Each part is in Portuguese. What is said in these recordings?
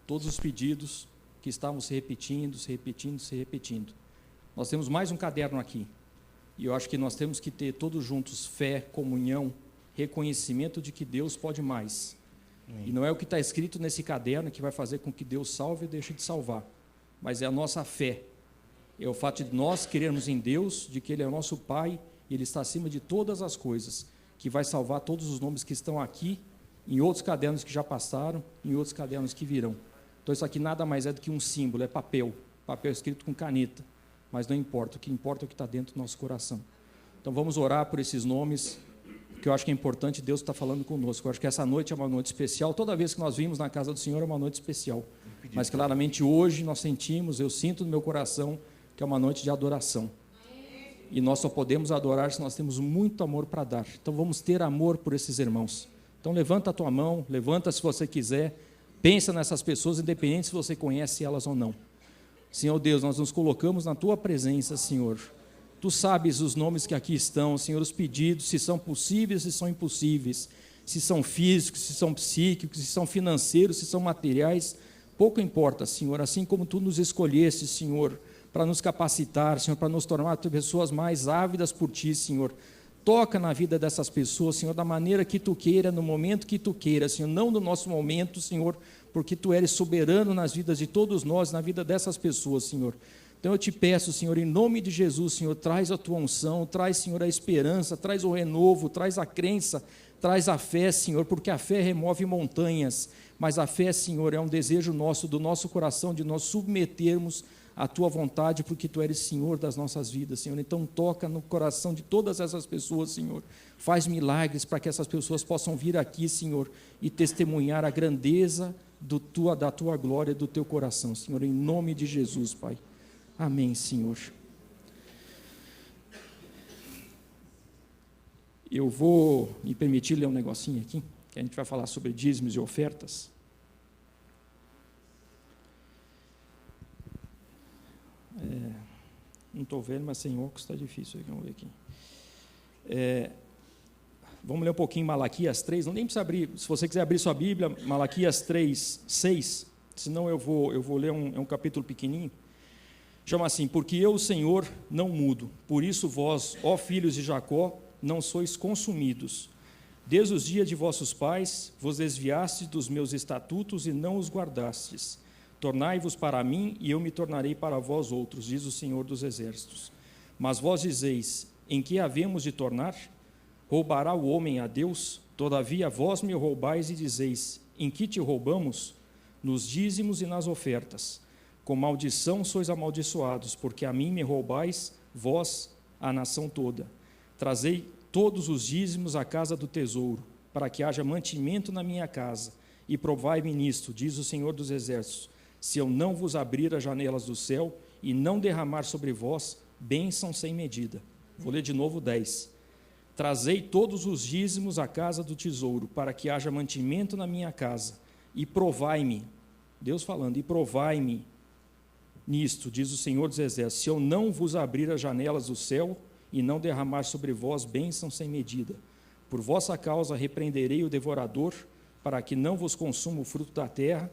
todos os pedidos que estavam se repetindo. Nós temos mais um caderno aqui, e eu acho que nós temos que ter todos juntos fé, comunhão, reconhecimento de que Deus pode mais. E não é o que está escrito nesse caderno que vai fazer com que Deus salve ou deixe de salvar, mas é a nossa fé, é o fato de nós querermos em Deus, de que Ele é o nosso Pai, e Ele está acima de todas as coisas, que vai salvar todos os nomes que estão aqui, em outros cadernos que já passaram, em outros cadernos que virão. Então isso aqui nada mais é do que um símbolo, é papel escrito com caneta, mas não importa, o que importa é o que está dentro do nosso coração. Então vamos orar por esses nomes, porque eu acho que é importante, Deus está falando conosco. Eu acho que essa noite é uma noite especial, toda vez que nós vimos na casa do Senhor é uma noite especial, mas claramente hoje nós sentimos, eu sinto no meu coração, que é uma noite de adoração, e nós só podemos adorar se nós temos muito amor para dar. Então vamos ter amor por esses irmãos. Então levanta a tua mão, levanta se você quiser, pensa nessas pessoas, independente se você conhece elas ou não. Senhor Deus, nós nos colocamos na tua presença, Senhor. Tu sabes os nomes que aqui estão, Senhor, os pedidos, se são possíveis, se são impossíveis, se são físicos, se são psíquicos, se são financeiros, se são materiais, pouco importa, Senhor, assim como Tu nos escolheste, Senhor, para nos capacitar, Senhor, para nos tornar pessoas mais ávidas por Ti, Senhor. Toca na vida dessas pessoas, Senhor, da maneira que Tu queira, no momento que Tu queira, Senhor, não no nosso momento, Senhor, porque Tu eres soberano nas vidas de todos nós, na vida dessas pessoas, Senhor. Então eu te peço, Senhor, em nome de Jesus, Senhor, traz a Tua unção, traz, Senhor, a esperança, traz o renovo, traz a crença, traz a fé, Senhor, porque a fé remove montanhas, mas a fé, Senhor, é um desejo nosso, do nosso coração, de nós submetermos a Tua vontade, porque Tu eres Senhor das nossas vidas, Senhor. Então toca no coração de todas essas pessoas, Senhor. Faz milagres para que essas pessoas possam vir aqui, Senhor, e testemunhar a grandeza da Tua glória, do Teu coração, Senhor, em nome de Jesus, Pai. Amém, Senhor. Eu vou me permitir ler um negocinho aqui, que a gente vai falar sobre dízimos e ofertas. Não estou vendo, mas sem óculos está difícil. Vamos ver aqui. Vamos ler um pouquinho Malaquias 3, não nem precisa abrir, se você quiser abrir sua Bíblia, Malaquias 3, 6, senão eu vou ler um capítulo pequenininho. Chama assim: porque eu, o Senhor, não mudo, por isso vós, ó filhos de Jacó, não sois consumidos. Desde os dias de vossos pais, vos desviastes dos meus estatutos e não os guardastes. Tornai-vos para mim, e eu me tornarei para vós outros, diz o Senhor dos Exércitos. Mas vós dizeis: em que havemos de tornar? Roubará o homem a Deus? Todavia vós me roubais e dizeis: em que te roubamos? Nos dízimos e nas ofertas. Com maldição sois amaldiçoados, porque a mim me roubais, vós, a nação toda. Trazei todos os dízimos à casa do tesouro, para que haja mantimento na minha casa, e provai-me nisto, diz o Senhor dos Exércitos, se eu não vos abrir as janelas do céu e não derramar sobre vós bênção sem medida. Vou ler de novo 10. Trazei todos os dízimos à casa do tesouro, para que haja mantimento na minha casa, e provai-me, Deus falando, e provai-me nisto, diz o Senhor dos Exércitos, se eu não vos abrir as janelas do céu e não derramar sobre vós bênção sem medida. Por vossa causa repreenderei o devorador, para que não vos consuma o fruto da terra.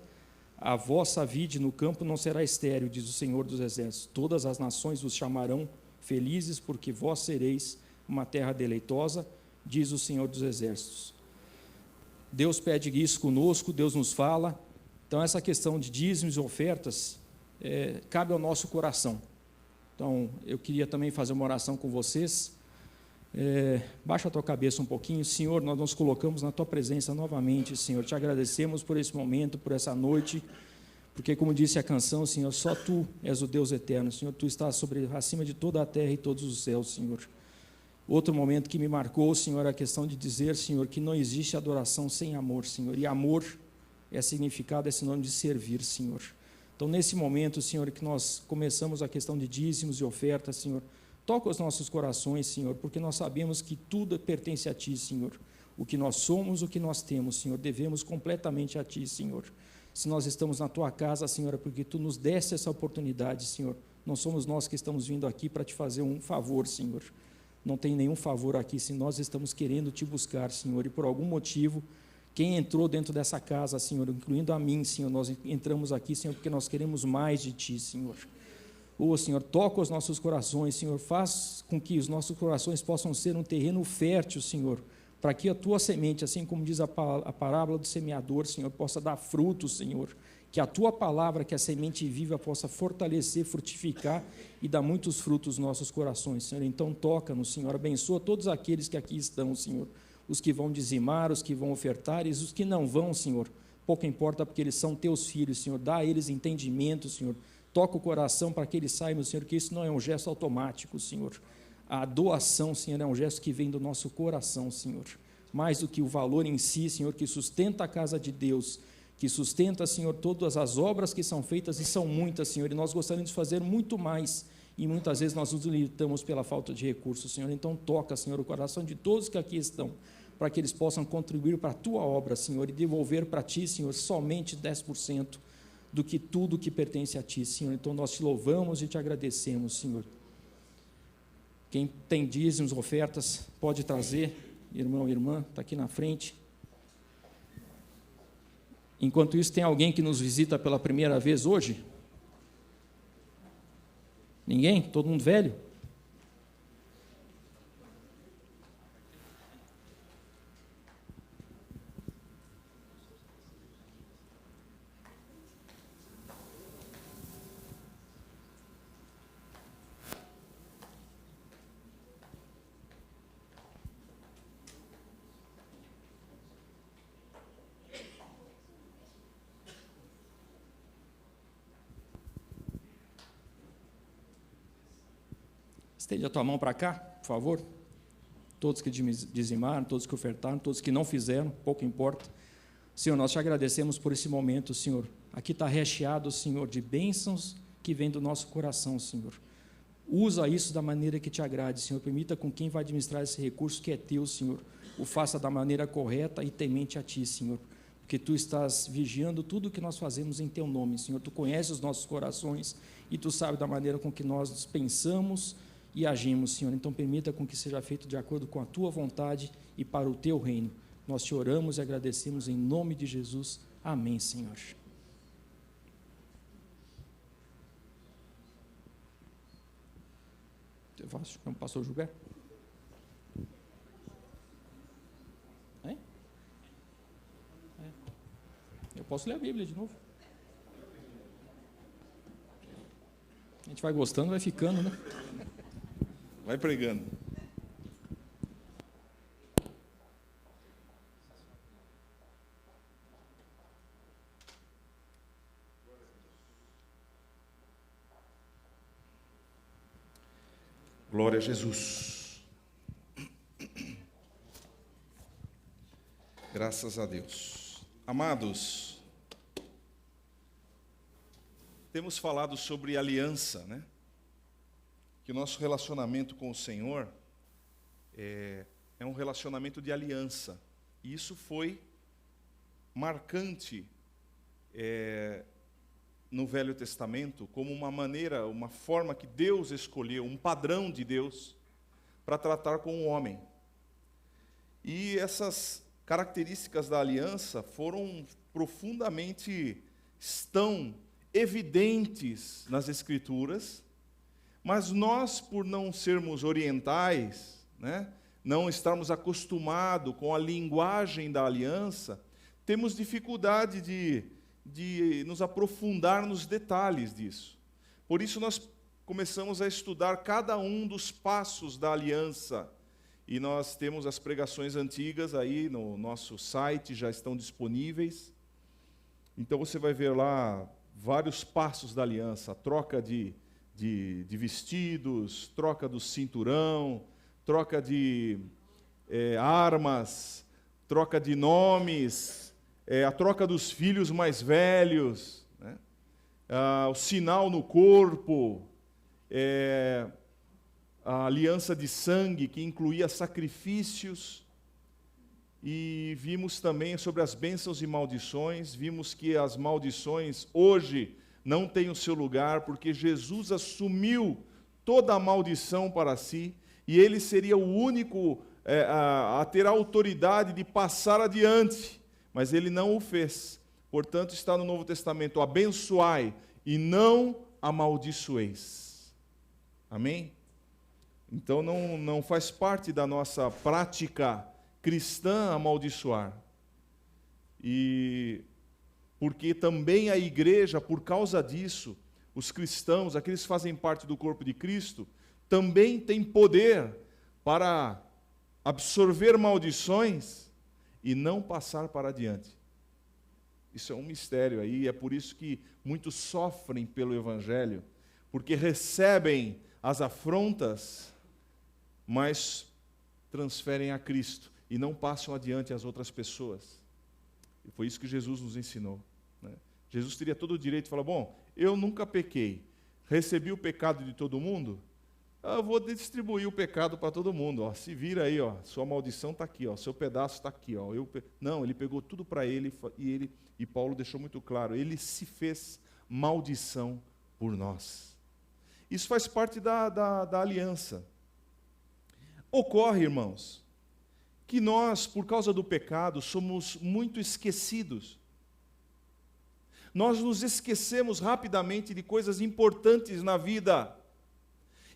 A vossa vide no campo não será estéril, diz o Senhor dos Exércitos. Todas as nações vos chamarão felizes, porque vós sereis uma terra deleitosa, diz o Senhor dos Exércitos. Deus pede isso conosco, Deus nos fala. Então essa questão de dízimos e ofertas cabe ao nosso coração. Então, eu queria também fazer uma oração com vocês. Baixa a tua cabeça um pouquinho. Senhor, nós nos colocamos na tua presença novamente, Senhor. Te agradecemos por esse momento, por essa noite, porque, como disse a canção, Senhor, só Tu és o Deus eterno. Senhor, Tu estás acima de toda a terra e todos os céus, Senhor. Outro momento que me marcou, Senhor, é a questão de dizer, Senhor, que não existe adoração sem amor, Senhor. E amor é significado, é sinônimo de servir, Senhor. Então, nesse momento, Senhor, que nós começamos a questão de dízimos e ofertas, Senhor, toca os nossos corações, Senhor, porque nós sabemos que tudo pertence a Ti, Senhor. O que nós somos, o que nós temos, Senhor, devemos completamente a Ti, Senhor. Se nós estamos na Tua casa, Senhor, é porque Tu nos deste essa oportunidade, Senhor. Não somos nós que estamos vindo aqui para Te fazer um favor, Senhor. Não tem nenhum favor aqui, se nós estamos querendo Te buscar, Senhor, e por algum motivo Quem entrou dentro dessa casa, Senhor, incluindo a mim, Senhor, nós entramos aqui, Senhor, porque nós queremos mais de Ti, Senhor. Senhor, toca os nossos corações, Senhor, faz com que os nossos corações possam ser um terreno fértil, Senhor, para que a Tua semente, assim como diz a parábola do semeador, Senhor, possa dar frutos, Senhor, que a Tua palavra, que a semente viva, possa fortalecer, frutificar e dar muitos frutos nos nossos corações, Senhor. Então, toca-nos, Senhor, abençoa todos aqueles que aqui estão, Senhor, os que vão dizimar, os que vão ofertar e os que não vão, Senhor, pouco importa, porque eles são Teus filhos, Senhor, dá a eles entendimento, Senhor, toca o coração para que eles saibam, Senhor, que isso não é um gesto automático, Senhor. A doação, Senhor, é um gesto que vem do nosso coração, Senhor. Mais do que o valor em si, Senhor, que sustenta a casa de Deus, que sustenta, Senhor, todas as obras que são feitas, e são muitas, Senhor, e nós gostaríamos de fazer muito mais, e muitas vezes nós nos limitamos pela falta de recursos, Senhor. Então toca, Senhor, o coração de todos que aqui estão, para que eles possam contribuir para a Tua obra, Senhor, e devolver para Ti, Senhor, somente 10% do que tudo que pertence a Ti, Senhor. Então nós Te louvamos e Te agradecemos, Senhor. Quem tem dízimos, ofertas, pode trazer, irmão e irmã, está aqui na frente. Enquanto isso, tem alguém que nos visita pela primeira vez hoje? Ninguém? Todo mundo velho? Estende a tua mão para cá, por favor. Todos que dizimaram, todos que ofertaram, todos que não fizeram, pouco importa. Senhor, nós Te agradecemos por esse momento, Senhor. Aqui está recheado, Senhor, de bênçãos que vêm do nosso coração, Senhor. Usa isso da maneira que Te agrade, Senhor. Permita com quem vai administrar esse recurso que é Teu, Senhor, o faça da maneira correta e temente a Ti, Senhor. Porque Tu estás vigiando tudo o que nós fazemos em Teu nome, Senhor. Tu conheces os nossos corações e Tu sabes da maneira com que nós pensamos e agimos, Senhor. Então permita com que seja feito de acordo com a Tua vontade e para o Teu reino. Nós Te oramos e agradecemos em nome de Jesus. Amém, Senhor. Chama o pastor Gilberto. Eu posso ler a Bíblia de novo. A gente vai gostando, vai ficando, né? Vai pregando. Glória a Jesus. Graças a Deus. Amados, temos falado sobre aliança, né? Que o nosso relacionamento com o Senhor é um relacionamento de aliança. E isso foi marcante no Velho Testamento como uma maneira, uma forma que Deus escolheu, um padrão de Deus para tratar com o homem. E essas características da aliança estão evidentes nas Escrituras, mas nós, por não sermos orientais, né, não estarmos acostumados com a linguagem da aliança, temos dificuldade de nos aprofundar nos detalhes disso. Por isso nós começamos a estudar cada um dos passos da aliança. E nós temos as pregações antigas aí no nosso site, já estão disponíveis. Então você vai ver lá vários passos da aliança, a troca de vestidos, troca do cinturão, troca de armas, troca de nomes, a troca dos filhos mais velhos, né? O sinal no corpo, a aliança de sangue, que incluía sacrifícios, e vimos também sobre as bênçãos e maldições. Vimos que as maldições hoje não têm o seu lugar, porque Jesus assumiu toda a maldição para si, e Ele seria o único a ter a autoridade de passar adiante. mas ele não o fez. Portanto, está no Novo Testamento: abençoai e não amaldiçoeis. Amém? Então não faz parte da nossa prática cristã amaldiçoar. E porque também a igreja, por causa disso, os cristãos, aqueles que fazem parte do corpo de Cristo, também têm poder para absorver maldições e não passar para adiante. Isso é um mistério aí, é por isso que muitos sofrem pelo Evangelho, porque recebem as afrontas, mas transferem a Cristo e não passam adiante às outras pessoas. E foi isso que Jesus nos ensinou, né? Jesus teria todo o direito de falar: bom, eu nunca pequei, recebi o pecado de todo mundo, eu vou distribuir o pecado para todo mundo. Ó, se vira aí, ó, sua maldição está aqui, ó, seu pedaço está aqui. Ó. Não, ele pegou tudo para ele, e Paulo deixou muito claro: ele se fez maldição por nós. Isso faz parte da aliança. Ocorre, irmãos, que nós, por causa do pecado, somos muito esquecidos. Nós nos esquecemos rapidamente de coisas importantes na vida.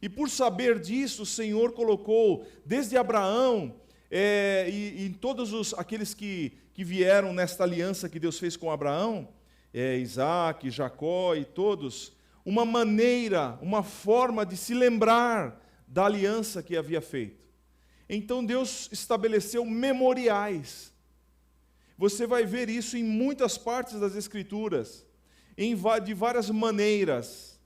E por saber disso, o Senhor colocou, desde Abraão, e em todos aqueles que vieram nesta aliança que Deus fez com Abraão, Isaac, Jacó e todos, uma maneira, uma forma de se lembrar da aliança que havia feito. Então Deus estabeleceu memoriais. Você vai ver isso em muitas partes das Escrituras, de várias maneiras,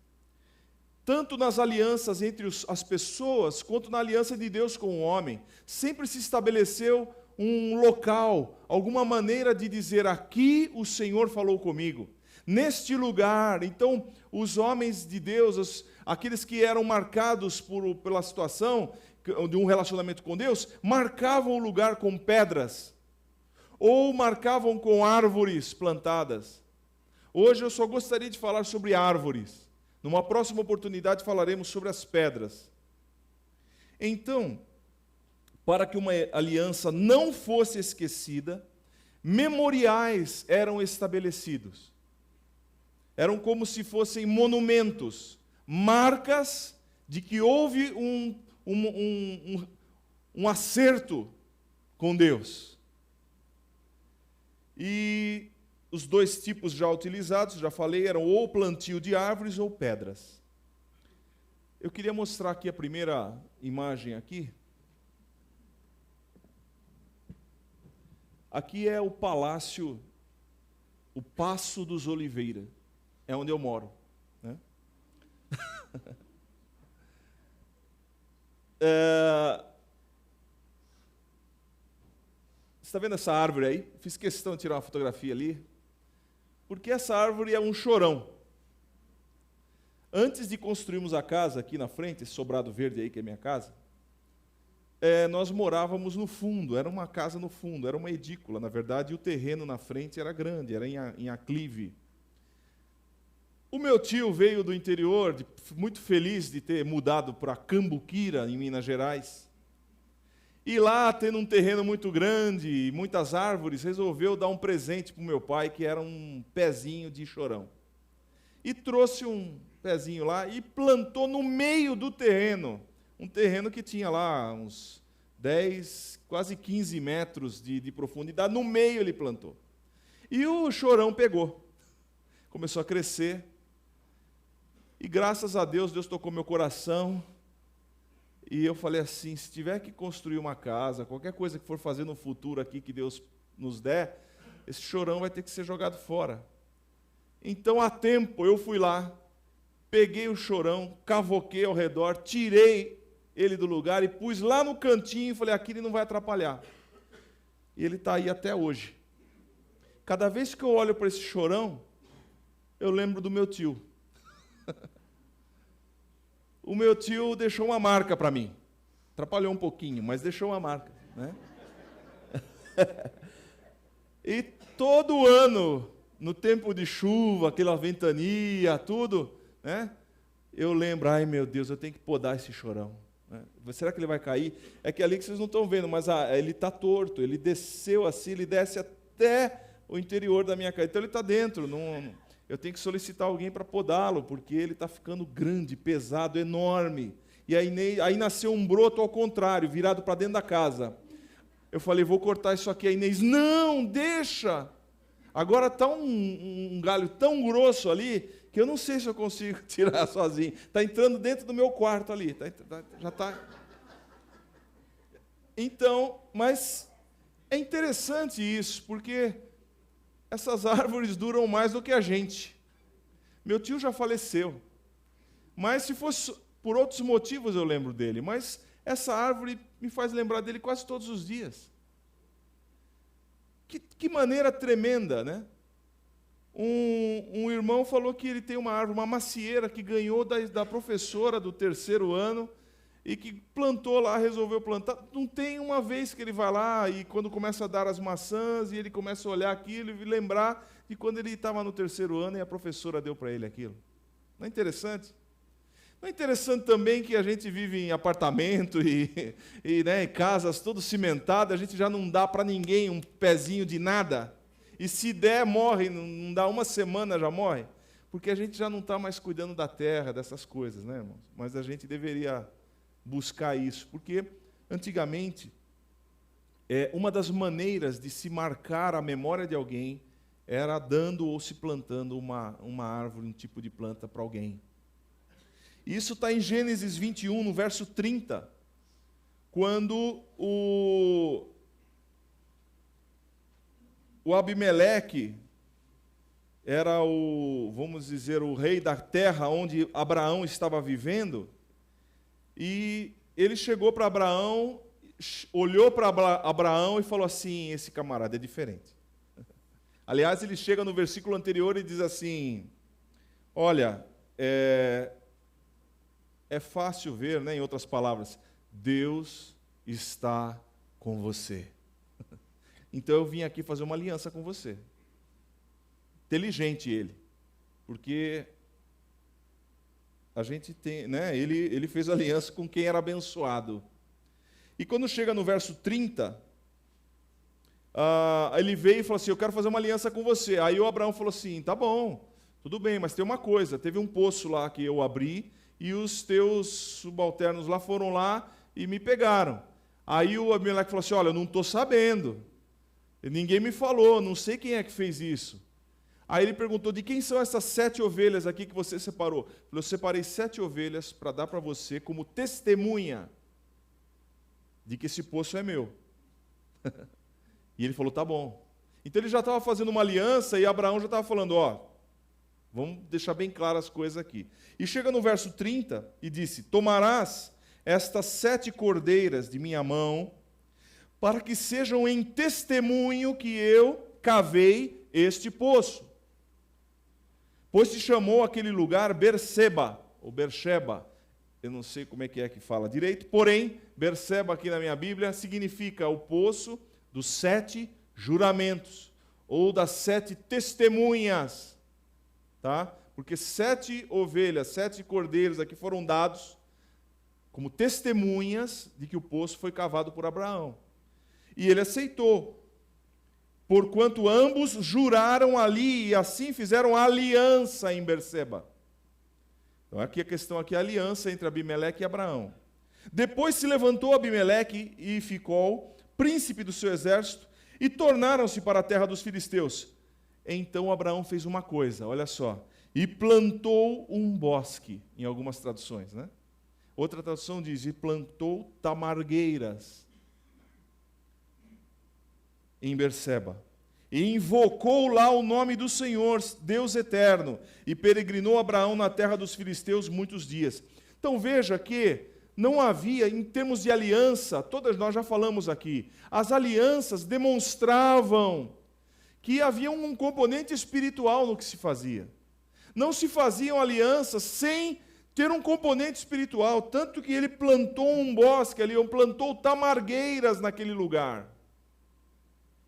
tanto nas alianças entre as pessoas, quanto na aliança de Deus com o homem. Sempre se estabeleceu um local, alguma maneira de dizer: aqui o Senhor falou comigo, neste lugar. Então, os homens de Deus, aqueles que eram marcados pela situação de um relacionamento com Deus, marcavam o lugar com pedras, ou marcavam com árvores plantadas. Hoje eu só gostaria de falar sobre árvores. Numa próxima oportunidade falaremos sobre as pedras. Então, para que uma aliança não fosse esquecida, memoriais eram estabelecidos. Eram como se fossem monumentos, marcas de que houve um acerto com Deus. E os dois tipos já utilizados, já falei, eram ou plantio de árvores ou pedras. Eu queria mostrar aqui a primeira imagem aqui. Aqui é o palácio, o Paço dos Oliveira, é onde eu moro, né? Você está vendo essa árvore aí? Fiz questão de tirar uma fotografia ali, porque essa árvore é um chorão. Antes de construirmos a casa aqui na frente, esse sobrado verde aí que é minha casa, nós morávamos no fundo, era uma casa no fundo, era uma edícula, na verdade, e o terreno na frente era grande, era em aclive. O meu tio veio do interior, muito feliz de ter mudado para Cambuquira, em Minas Gerais. E lá, tendo um terreno muito grande e muitas árvores, resolveu dar um presente para o meu pai, que era um pezinho de chorão. E trouxe um pezinho lá e plantou no meio do terreno. Um terreno que tinha lá uns 10, quase 15 metros de profundidade. No meio ele plantou. E o chorão pegou. Começou a crescer. E graças a Deus, Deus tocou meu coração. E eu falei assim: se tiver que construir uma casa, qualquer coisa que for fazer no futuro aqui que Deus nos der, esse chorão vai ter que ser jogado fora. Então, a tempo, eu fui lá, peguei o chorão, cavoquei ao redor, tirei ele do lugar e pus lá no cantinho e falei: aqui ele não vai atrapalhar. E ele está aí até hoje. Cada vez que eu olho para esse chorão, eu lembro do meu tio. O meu tio deixou uma marca para mim. Atrapalhou um pouquinho, mas deixou uma marca, né? E todo ano, no tempo de chuva, aquela ventania, tudo, né? Eu lembro: ai meu Deus, eu tenho que podar esse chorão, né? Será que ele vai cair? É que ali que vocês não estão vendo, mas ele está torto, ele desceu assim, ele desce até o interior da minha casa. Então ele está dentro, eu tenho que solicitar alguém para podá-lo, porque ele está ficando grande, pesado, enorme. E aí nasceu um broto ao contrário, virado para dentro da casa. Eu falei, vou cortar isso aqui. A Inês, não, deixa. Agora está um galho tão grosso ali, que eu não sei se eu consigo tirar sozinho. Está entrando dentro do meu quarto ali. Já está. Então, mas é interessante isso, porque essas árvores duram mais do que a gente. Meu tio já faleceu. Mas se fosse por outros motivos eu lembro dele. Mas essa árvore me faz lembrar dele quase todos os dias. Que maneira tremenda, né? Um irmão falou que ele tem uma árvore, uma macieira, que ganhou da professora do 3º ano, e que plantou lá, resolveu plantar. Não tem uma vez que ele vai lá, e quando começa a dar as maçãs, e ele começa a olhar aquilo, e lembrar de quando ele estava no 3º ano, e a professora deu para ele aquilo. Não é interessante? Não é interessante também que a gente vive em apartamento né, casas todas cimentadas, a gente já não dá para ninguém um pezinho de nada. E se der, morre, não dá uma semana, já morre. Porque a gente já não está mais cuidando da terra, dessas coisas, né, irmãos? Mas a gente deveria buscar isso, porque antigamente, uma das maneiras de se marcar a memória de alguém era dando ou se plantando uma árvore, um tipo de planta para alguém. Isso está em Gênesis 21, no verso 30, quando o Abimeleque era vamos dizer, o rei da terra onde Abraão estava vivendo, e ele chegou para Abraão, olhou para Abraão e falou assim, esse camarada é diferente. Aliás, ele chega no versículo anterior e diz assim, olha, é fácil ver, né, em outras palavras, Deus está com você. Então eu vim aqui fazer uma aliança com você. Inteligente ele, porque a gente tem, né, ele fez aliança com quem era abençoado. E quando chega no verso 30, ele veio e falou assim, eu quero fazer uma aliança com você. Aí o Abraão falou assim, tá bom, tudo bem, mas tem uma coisa, teve um poço lá que eu abri, e os teus subalternos lá foram lá e me pegaram. Aí o Abimeleque falou assim, olha, eu não estou sabendo, ninguém me falou, não sei quem é que fez isso. Aí ele perguntou, de quem são essas 7 ovelhas aqui que você separou? Ele falou, eu separei 7 ovelhas para dar para você como testemunha de que esse poço é meu. E ele falou, tá bom. Então ele já estava fazendo uma aliança e Abraão já estava falando, vamos deixar bem claras as coisas aqui. E chega no verso 30 e disse, tomarás estas 7 cordeiras de minha mão, para que sejam em testemunho que eu cavei este poço. Pois se chamou aquele lugar Berseba, ou Bersheba, eu não sei como é que fala direito, porém, Berseba aqui na minha Bíblia significa o poço dos 7 juramentos, ou das 7 testemunhas, tá? Porque 7 ovelhas, 7 cordeiros aqui foram dados como testemunhas de que o poço foi cavado por Abraão. E ele aceitou, porquanto ambos juraram ali e assim fizeram aliança em Berseba. Então aqui a questão aqui é a aliança entre Abimeleque e Abraão. Depois se levantou Abimeleque e Ficol, príncipe do seu exército, e tornaram-se para a terra dos filisteus. Então Abraão fez uma coisa, olha só, e plantou um bosque, em algumas traduções, né? Outra tradução diz, e plantou tamargueiras em Berseba. E invocou lá o nome do Senhor, Deus eterno, e peregrinou Abraão na terra dos filisteus muitos dias. Então veja que não havia, em termos de aliança, todas nós já falamos aqui, as alianças demonstravam que havia um componente espiritual no que se fazia. Não se faziam alianças sem ter um componente espiritual, tanto que ele plantou um bosque ali, plantou tamargueiras naquele lugar.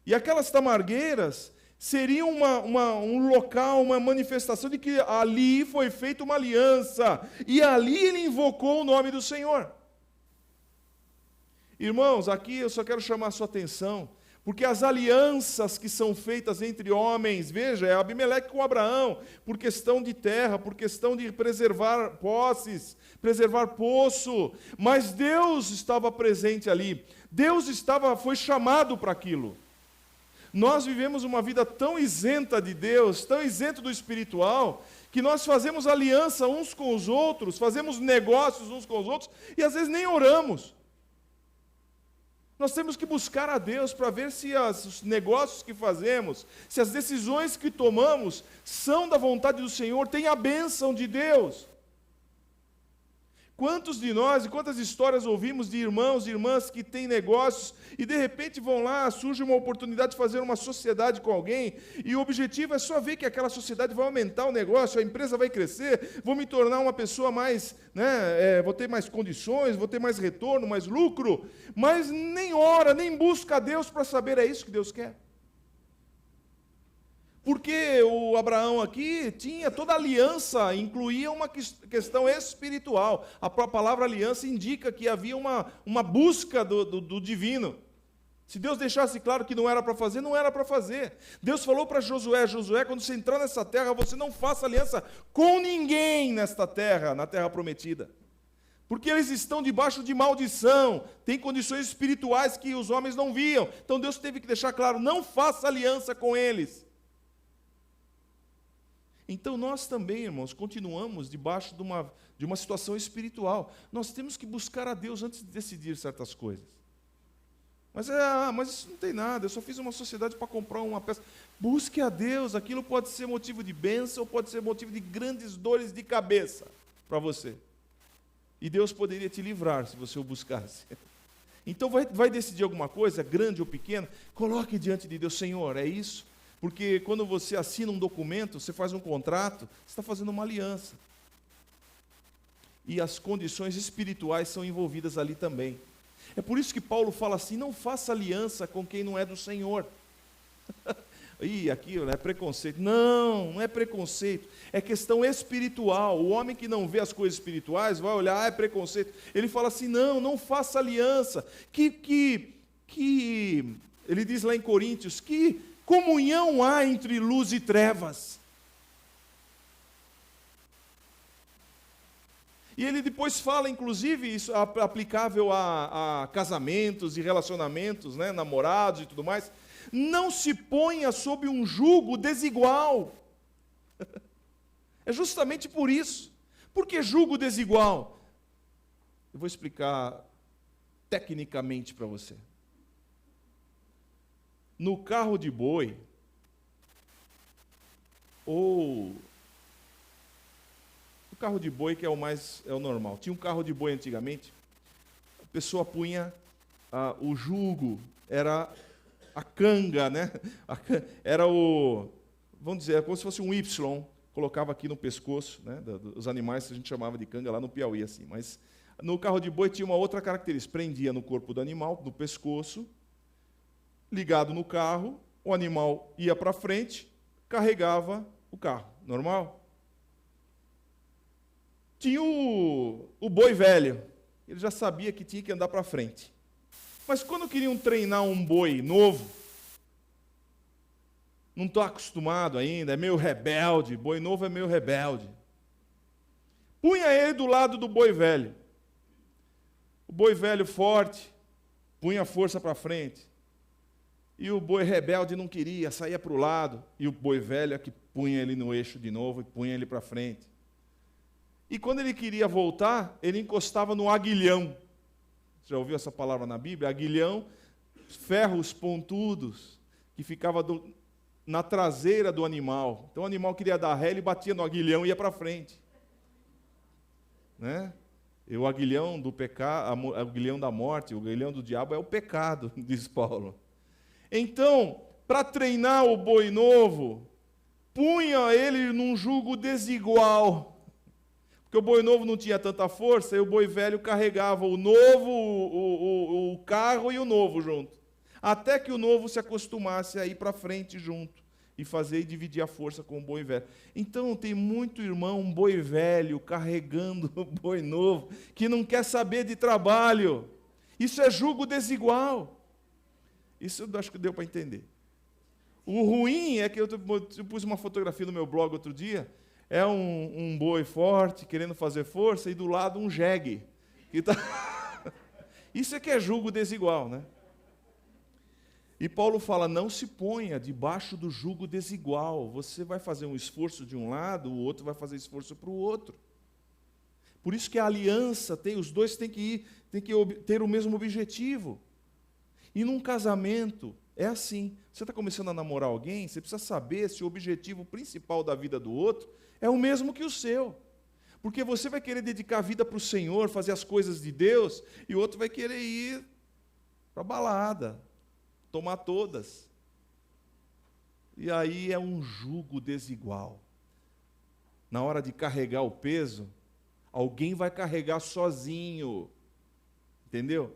E aquelas tamargueiras seriam um local, uma manifestação de que ali foi feita uma aliança, e ali ele invocou o nome do Senhor. Irmãos, aqui eu só quero chamar a sua atenção Porque as alianças que são feitas entre homens, veja, é Abimeleque com Abraão, por questão de terra, por questão de preservar posses, preservar poço, mas Deus estava presente ali. Deus foi chamado para aquilo. Nós vivemos uma vida tão isenta de Deus, tão isento do espiritual, que nós fazemos aliança uns com os outros, fazemos negócios uns com os outros, e às vezes nem oramos. Nós temos que buscar a Deus para ver se os negócios que fazemos, se as decisões que tomamos são da vontade do Senhor, têm a bênção de Deus. Quantos de nós e quantas histórias ouvimos de irmãos e irmãs que têm negócios e de repente vão lá, surge uma oportunidade de fazer uma sociedade com alguém e o objetivo é só ver que aquela sociedade vai aumentar o negócio, a empresa vai crescer, vou me tornar uma pessoa mais, vou ter mais condições, vou ter mais retorno, mais lucro, mas nem ora, nem busca a Deus para saber é isso que Deus quer. Porque o Abraão aqui tinha toda a aliança, incluía uma questão espiritual. A própria palavra aliança indica que havia uma busca do divino. Se Deus deixasse claro que não era para fazer, não era para fazer. Deus falou para Josué, quando você entrar nessa terra, você não faça aliança com ninguém nesta terra, na terra prometida. Porque eles estão debaixo de maldição, tem condições espirituais que os homens não viam. Então Deus teve que deixar claro, não faça aliança com eles. Então nós também, irmãos, continuamos debaixo de uma situação espiritual. Nós temos que buscar a Deus antes de decidir certas coisas. Mas isso não tem nada, eu só fiz uma sociedade para comprar uma peça. Busque a Deus, aquilo pode ser motivo de bênção, ou pode ser motivo de grandes dores de cabeça para você. E Deus poderia te livrar se você o buscasse. Então vai decidir alguma coisa, grande ou pequena, coloque diante de Deus, Senhor, é isso? Porque quando você assina um documento, você faz um contrato, você está fazendo uma aliança. E as condições espirituais são envolvidas ali também. É por isso que Paulo fala assim, não faça aliança com quem não é do Senhor. Ih, aqui é preconceito. Não é preconceito. É questão espiritual. O homem que não vê as coisas espirituais vai olhar, é preconceito. Ele fala assim, não faça aliança. Ele diz lá em Coríntios, que comunhão há entre luz e trevas. E ele depois fala, inclusive, isso aplicável a casamentos e relacionamentos, namorados e tudo mais. Não se ponha sob um jugo desigual. É justamente por isso. Por que jugo desigual? Eu vou explicar tecnicamente para você. No carro de boi, ou o carro de boi que é o normal. Tinha um carro de boi antigamente, a pessoa punha o jugo, era a canga, era vamos dizer, como se fosse um Y, colocava aqui no pescoço, dos animais que a gente chamava de canga lá no Piauí, assim. Mas no carro de boi tinha uma outra característica, prendia no corpo do animal, no pescoço, ligado no carro, o animal ia para frente, carregava o carro, normal. Tinha o boi velho, ele já sabia que tinha que andar para frente. Mas quando queriam treinar um boi novo, não está acostumado ainda, é meio rebelde, boi novo é meio rebelde. Punha ele do lado do boi velho. O boi velho forte, punha a força para frente. E o boi rebelde não queria, saía para o lado. E o boi velho é que punha ele no eixo de novo e punha ele para frente. E quando ele queria voltar, ele encostava no aguilhão. Você já ouviu essa palavra na Bíblia? Aguilhão, ferros pontudos, que ficava na traseira do animal. Então o animal queria dar ré, ele batia no aguilhão e ia para frente. E o aguilhão do pecado, o aguilhão da morte, o aguilhão do diabo é o pecado, diz Paulo. Então, para treinar o boi novo, punha ele num jugo desigual. Porque o boi novo não tinha tanta força, e o boi velho carregava o novo, o carro e o novo junto. Até que o novo se acostumasse a ir para frente junto, e fazer e dividir a força com o boi velho. Então, tem muito irmão, um boi velho, carregando o boi novo, que não quer saber de trabalho. Isso é jugo desigual. Isso eu acho que deu para entender. O ruim é que eu pus uma fotografia no meu blog outro dia, é um boi forte, querendo fazer força, e do lado um jegue. Isso é que é jugo desigual, né? E Paulo fala, não se ponha debaixo do jugo desigual. Você vai fazer um esforço de um lado, o outro vai fazer esforço para o outro. Por isso que a aliança, os dois têm que ter o mesmo objetivo. E num casamento, é assim. Você está começando a namorar alguém, você precisa saber se o objetivo principal da vida do outro é o mesmo que o seu. Porque você vai querer dedicar a vida para o Senhor, fazer as coisas de Deus, e o outro vai querer ir para a balada, tomar todas. E aí é um jugo desigual. Na hora de carregar o peso, alguém vai carregar sozinho. Entendeu?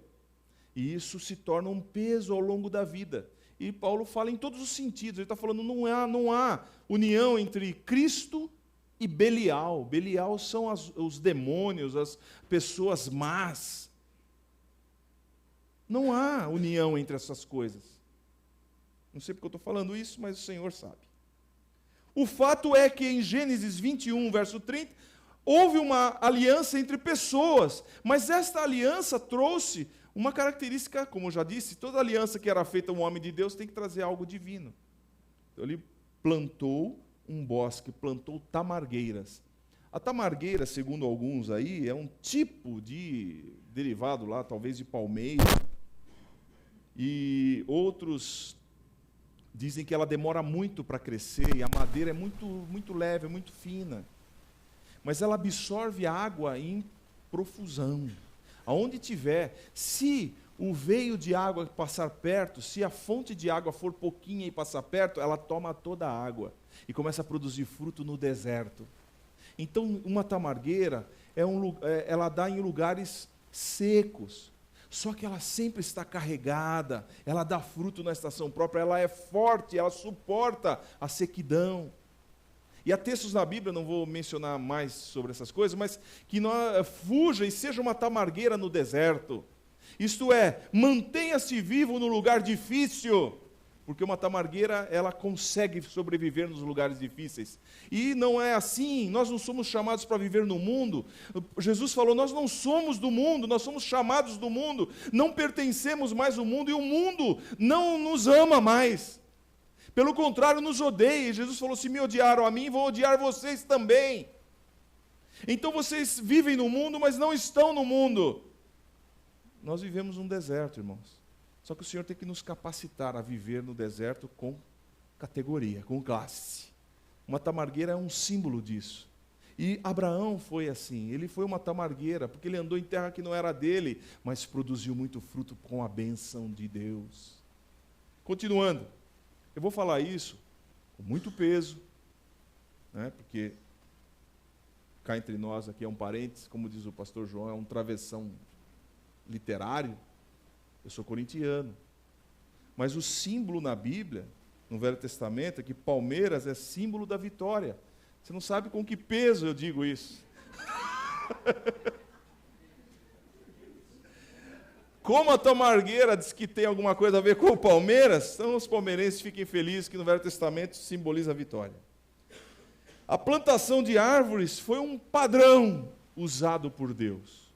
E isso se torna um peso ao longo da vida. E Paulo fala em todos os sentidos. Ele está falando, não há união entre Cristo e Belial. Belial são os demônios, as pessoas más. Não há união entre essas coisas. Não sei porque eu estou falando isso, mas o Senhor sabe. O fato é que em Gênesis 21, verso 30, houve uma aliança entre pessoas, mas esta aliança trouxe uma característica, como eu já disse, toda aliança que era feita um homem de Deus tem que trazer algo divino. Então ele plantou um bosque, plantou tamargueiras. A tamargueira, segundo alguns aí, é um tipo de derivado lá, talvez de palmeira. E outros dizem que ela demora muito para crescer, e a madeira é muito leve, muito fina. Mas ela absorve a água em profusão. Aonde tiver, se o veio de água passar perto, se a fonte de água for pouquinha e passar perto, ela toma toda a água e começa a produzir fruto no deserto. Então, uma tamargueira, ela dá em lugares secos, só que ela sempre está carregada, ela dá fruto na estação própria, ela é forte, ela suporta a sequidão. E há textos na Bíblia, não vou mencionar mais sobre essas coisas, mas que fuja e seja uma tamargueira no deserto. Isto é, mantenha-se vivo no lugar difícil, porque uma tamargueira, ela consegue sobreviver nos lugares difíceis. E não é assim, nós não somos chamados para viver no mundo. Jesus falou, nós não somos do mundo, nós somos chamados do mundo, não pertencemos mais ao mundo, e o mundo não nos ama mais. Pelo contrário, nos odeia. Jesus falou, se me odiaram a mim, vou odiar vocês também. Então vocês vivem no mundo, mas não estão no mundo. Nós vivemos num deserto, irmãos. Só que o Senhor tem que nos capacitar a viver no deserto com categoria, com classe. Uma tamargueira é um símbolo disso. E Abraão foi assim, ele foi uma tamargueira, porque ele andou em terra que não era dele, mas produziu muito fruto com a bênção de Deus. Continuando. Eu vou falar isso com muito peso, né, porque cá entre nós aqui é um parênteses, como diz o pastor João, é um travessão literário. Eu sou corintiano. Mas o símbolo na Bíblia, no Velho Testamento, é que palmeiras é símbolo da vitória. Você não sabe com que peso eu digo isso. Como a tamargueira diz que tem alguma coisa a ver com o Palmeiras, então os palmeirenses fiquem felizes que no Velho Testamento simboliza a vitória. A plantação de árvores foi um padrão usado por Deus,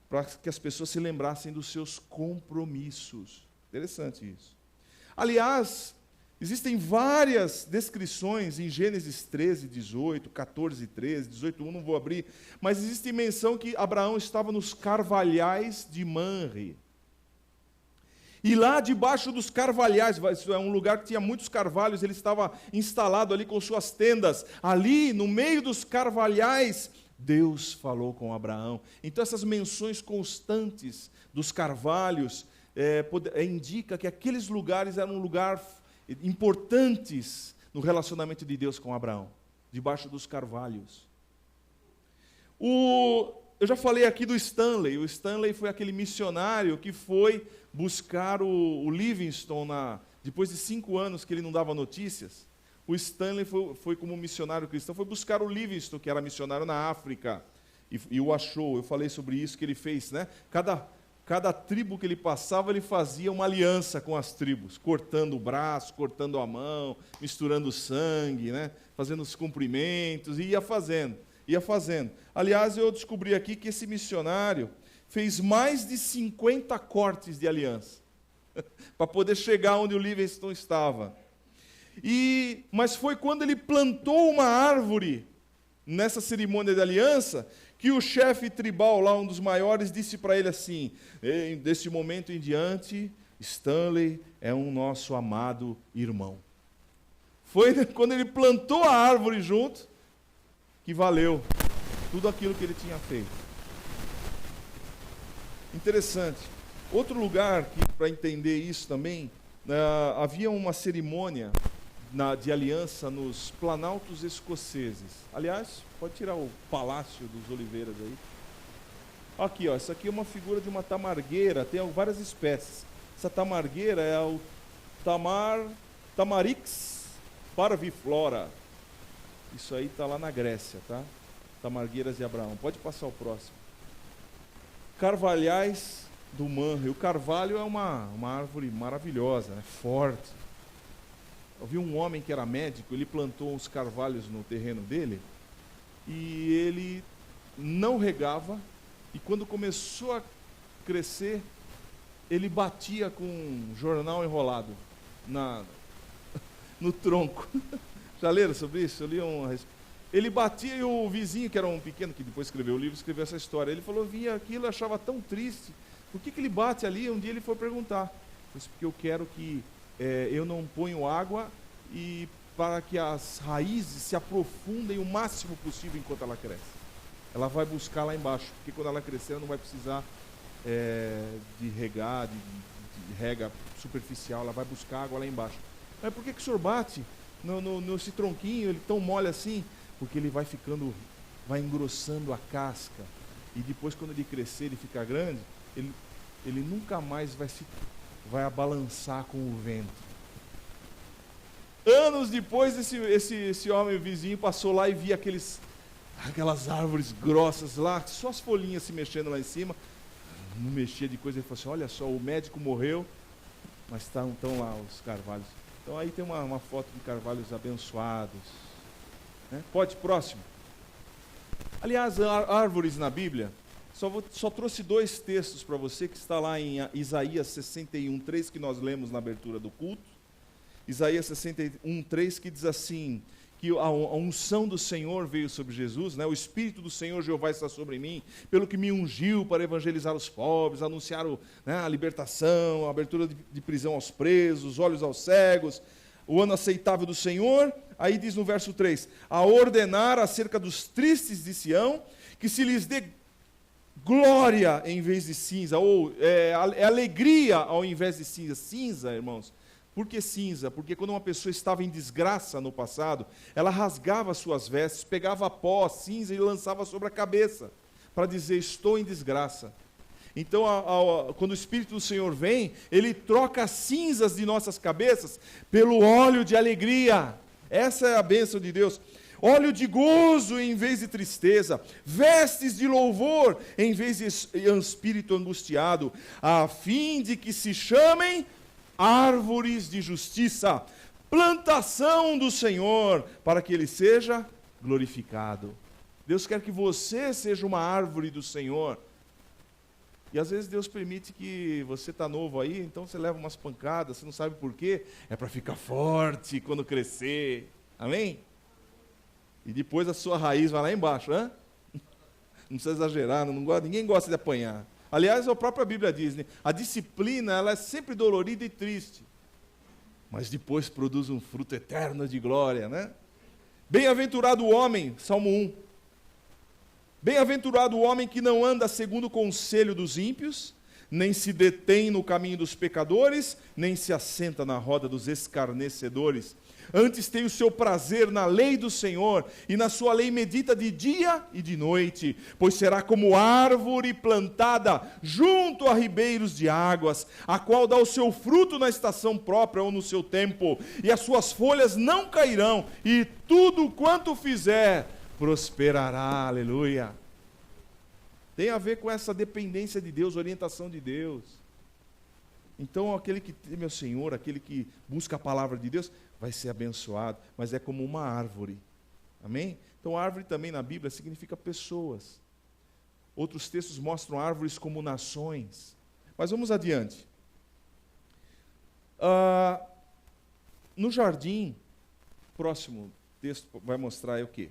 para que as pessoas se lembrassem dos seus compromissos. Interessante isso. Aliás, existem várias descrições em Gênesis 13, 18, 14, 13, 18, 1, não vou abrir, mas existe menção que Abraão estava nos carvalhais de Manre. E lá debaixo dos carvalhais, isso é um lugar que tinha muitos carvalhos, ele estava instalado ali com suas tendas. Ali, no meio dos carvalhais, Deus falou com Abraão. Então essas menções constantes dos carvalhos indica que aqueles lugares eram um lugar importantes no relacionamento de Deus com Abraão, debaixo dos carvalhos. Eu já falei aqui do Stanley. O Stanley foi aquele missionário que foi buscar o Livingstone depois de 5 anos que ele não dava notícias. O Stanley foi como missionário cristão, foi buscar o Livingstone, que era missionário na África, e o achou. Eu falei sobre isso que ele fez, né? cada tribo que ele passava, ele fazia uma aliança com as tribos, cortando o braço, cortando a mão, misturando sangue, né? Fazendo os cumprimentos, e ia fazendo. Aliás, eu descobri aqui que esse missionário fez mais de 50 cortes de aliança, para poder chegar onde o Livingstone estava. Mas foi quando ele plantou uma árvore, nessa cerimônia de aliança, que o chefe tribal lá, um dos maiores, disse para ele assim: desse momento em diante, Stanley é um nosso amado irmão. Foi quando ele plantou a árvore junto, que valeu tudo aquilo que ele tinha feito. Interessante. Outro lugar, para entender isso também, havia uma cerimônia de aliança nos planaltos escoceses. Aliás, pode tirar o Palácio dos Oliveiras aí. Aqui, ó, essa aqui é uma figura de uma tamargueira, tem várias espécies. Essa tamargueira é o Tamarix parviflora. Isso aí está lá na Grécia, tá? Tamargueiras de Abraão. Pode passar o próximo. Carvalhais do Manre. O carvalho é uma árvore maravilhosa, né? Forte. Eu vi um homem que era médico, ele plantou uns carvalhos no terreno dele, e ele não regava, e quando começou a crescer, ele batia com um jornal enrolado no tronco. Já leram sobre isso? Eu li Ele batia, e o vizinho, que era um pequeno, que depois escreveu o livro, escreveu essa história. Ele falou, via aquilo, achava tão triste. Por que ele bate ali? Um dia ele foi perguntar. Disse, porque eu quero que eu não ponho água, e para que as raízes se aprofundem o máximo possível enquanto ela cresce. Ela vai buscar lá embaixo, porque quando ela crescer, ela não vai precisar de regar, de rega superficial, ela vai buscar água lá embaixo. Mas por que o senhor bate nesse tronquinho, ele tão mole assim? Porque ele vai engrossando a casca, e depois, quando ele crescer, ele ficar grande, ele nunca mais vai balançar com o vento. Anos depois, esse homem vizinho passou lá e via aquelas árvores grossas lá, só as folhinhas se mexendo lá em cima. Não mexia de coisa. Ele falou assim, olha só, o médico morreu, mas estão lá os carvalhos. Então aí tem uma foto de carvalhos abençoados, né? Pode, próximo. Aliás, árvores na Bíblia, só trouxe 2 textos para você, que está lá em Isaías 61:3, que nós lemos na abertura do culto. Isaías 61:3, que diz assim, que a unção do Senhor veio sobre Jesus, né? O Espírito do Senhor Jeová está sobre mim, pelo que me ungiu para evangelizar os pobres, anunciar a libertação, a abertura de prisão aos presos, olhos aos cegos, o ano aceitável do Senhor. Aí diz no verso 3, a ordenar acerca dos tristes de Sião, que se lhes dê glória em vez de cinza, ou alegria ao invés de cinza. Cinza, irmãos. Por que cinza? Porque quando uma pessoa estava em desgraça no passado, ela rasgava suas vestes, pegava pó, cinza e lançava sobre a cabeça, para dizer, estou em desgraça. Então, quando o Espírito do Senhor vem, ele troca as cinzas de nossas cabeças pelo óleo de alegria. Essa é a bênção de Deus. Óleo de gozo em vez de tristeza, vestes de louvor em vez de espírito angustiado, a fim de que se chamem árvores de justiça, plantação do Senhor, para que Ele seja glorificado. Deus quer que você seja uma árvore do Senhor. E às vezes Deus permite que você está novo aí, então você leva umas pancadas, você não sabe por quê. É para ficar forte quando crescer. Amém? E depois a sua raiz vai lá embaixo, né? Não precisa exagerar, ninguém gosta de apanhar. Aliás, a própria Bíblia diz, né? A disciplina, ela é sempre dolorida e triste, mas depois produz um fruto eterno de glória, né? Bem-aventurado o homem, Salmo 1. Bem-aventurado o homem que não anda segundo o conselho dos ímpios, nem se detém no caminho dos pecadores, nem se assenta na roda dos escarnecedores. Antes tem o seu prazer na lei do Senhor, e na sua lei medita de dia e de noite, pois será como árvore plantada junto a ribeiros de águas, a qual dá o seu fruto na estação própria ou no seu tempo, e as suas folhas não cairão, e tudo quanto fizer prosperará. Aleluia. Tem a ver com essa dependência de Deus, orientação de Deus. Então, aquele que teme ao Senhor, aquele que busca a palavra de Deus, vai ser abençoado, mas é como uma árvore. Amém? Então, árvore também na Bíblia significa pessoas. Outros textos mostram árvores como nações. Mas vamos adiante. No jardim, próximo texto vai mostrar o quê?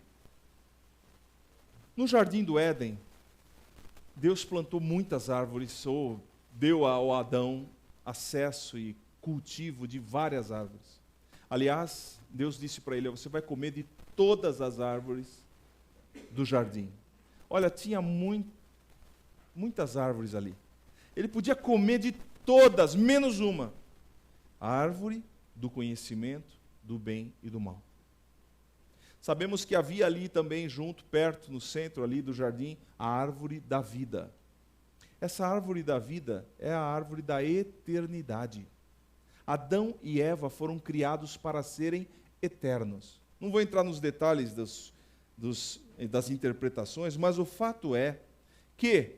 No jardim do Éden, Deus plantou muitas árvores, ou deu ao Adão acesso e cultivo de várias árvores. Aliás, Deus disse para ele: você vai comer de todas as árvores do jardim. Olha, tinha muitas árvores ali. Ele podia comer de todas, menos uma. A árvore do conhecimento do bem e do mal. Sabemos que havia ali também, junto, perto, no centro ali do jardim, a árvore da vida. Essa árvore da vida é a árvore da eternidade. Adão e Eva foram criados para serem eternos. Não vou entrar nos detalhes das interpretações, mas o fato é que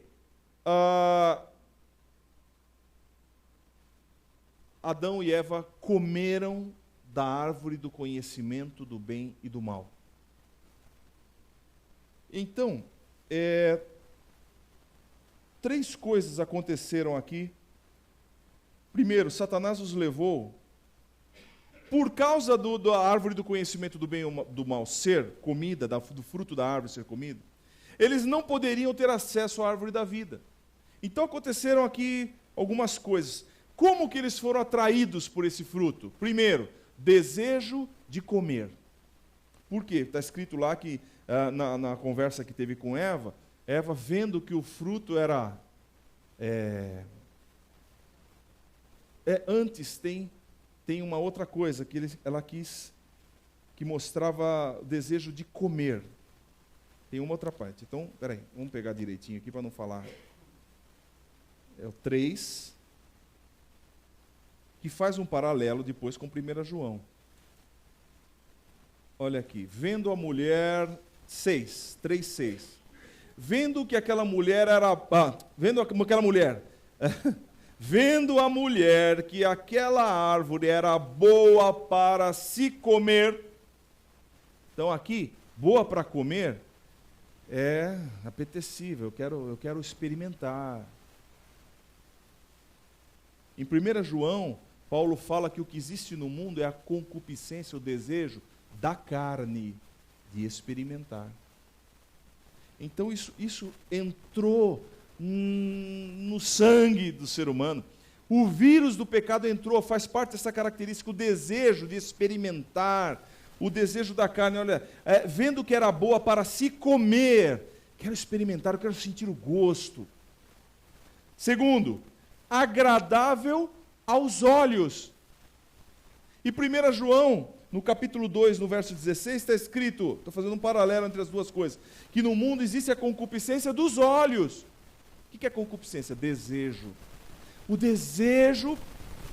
Adão e Eva comeram da árvore do conhecimento do bem e do mal. Então, 3 coisas aconteceram aqui. Primeiro, Satanás os levou, por causa da árvore do conhecimento do bem e do mal ser comida, do fruto da árvore ser comido, eles não poderiam ter acesso à árvore da vida. Então aconteceram aqui algumas coisas. Como que eles foram atraídos por esse fruto? Primeiro, desejo de comer. Por quê? Está escrito lá que, na conversa que teve com Eva, vendo que o fruto era... antes tem uma outra coisa que ela quis, que mostrava o desejo de comer. Tem uma outra parte. Então, peraí, vamos pegar direitinho aqui para não falar. É o 3, que faz um paralelo depois com 1 João. Olha aqui, vendo a mulher, 3:6. Vendo que aquela mulher era... vendo aquela mulher... vendo a mulher que aquela árvore era boa para se comer. Então aqui, boa para comer, é apetecível, eu quero experimentar. Em 1 João, Paulo fala que o que existe no mundo é a concupiscência, o desejo da carne de experimentar. Então isso entrou no sangue do ser humano. O vírus do pecado entrou, faz parte dessa característica, o desejo de experimentar, o desejo da carne. Olha, vendo que era boa para se comer, quero experimentar, eu quero sentir o gosto. Segundo, agradável aos olhos. E 1 João, no capítulo 2, no verso 16, está escrito, estou fazendo um paralelo entre as duas coisas, que no mundo existe a concupiscência dos olhos. O que é concupiscência? Desejo. O desejo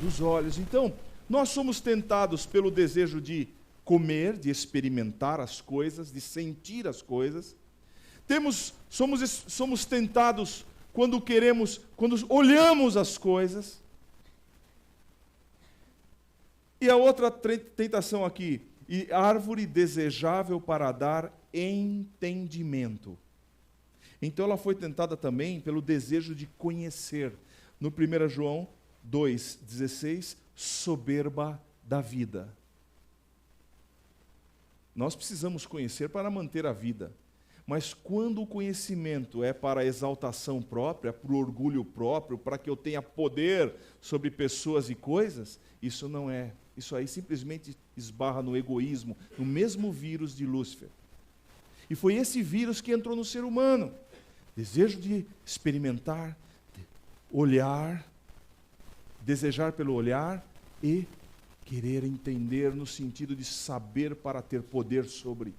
dos olhos. Então, nós somos tentados pelo desejo de comer, de experimentar as coisas, de sentir as coisas. Somos tentados quando olhamos as coisas. E a outra tentação aqui, árvore desejável para dar entendimento. Então ela foi tentada também pelo desejo de conhecer. No 1 João 2,16, soberba da vida. Nós precisamos conhecer para manter a vida. Mas quando o conhecimento é para a exaltação própria, para o orgulho próprio, para que eu tenha poder sobre pessoas e coisas, isso não é. Isso aí simplesmente esbarra no egoísmo, no mesmo vírus de Lúcifer. E foi esse vírus que entrou no ser humano. Desejo de experimentar, de olhar, desejar pelo olhar e querer entender no sentido de saber para ter poder sobre.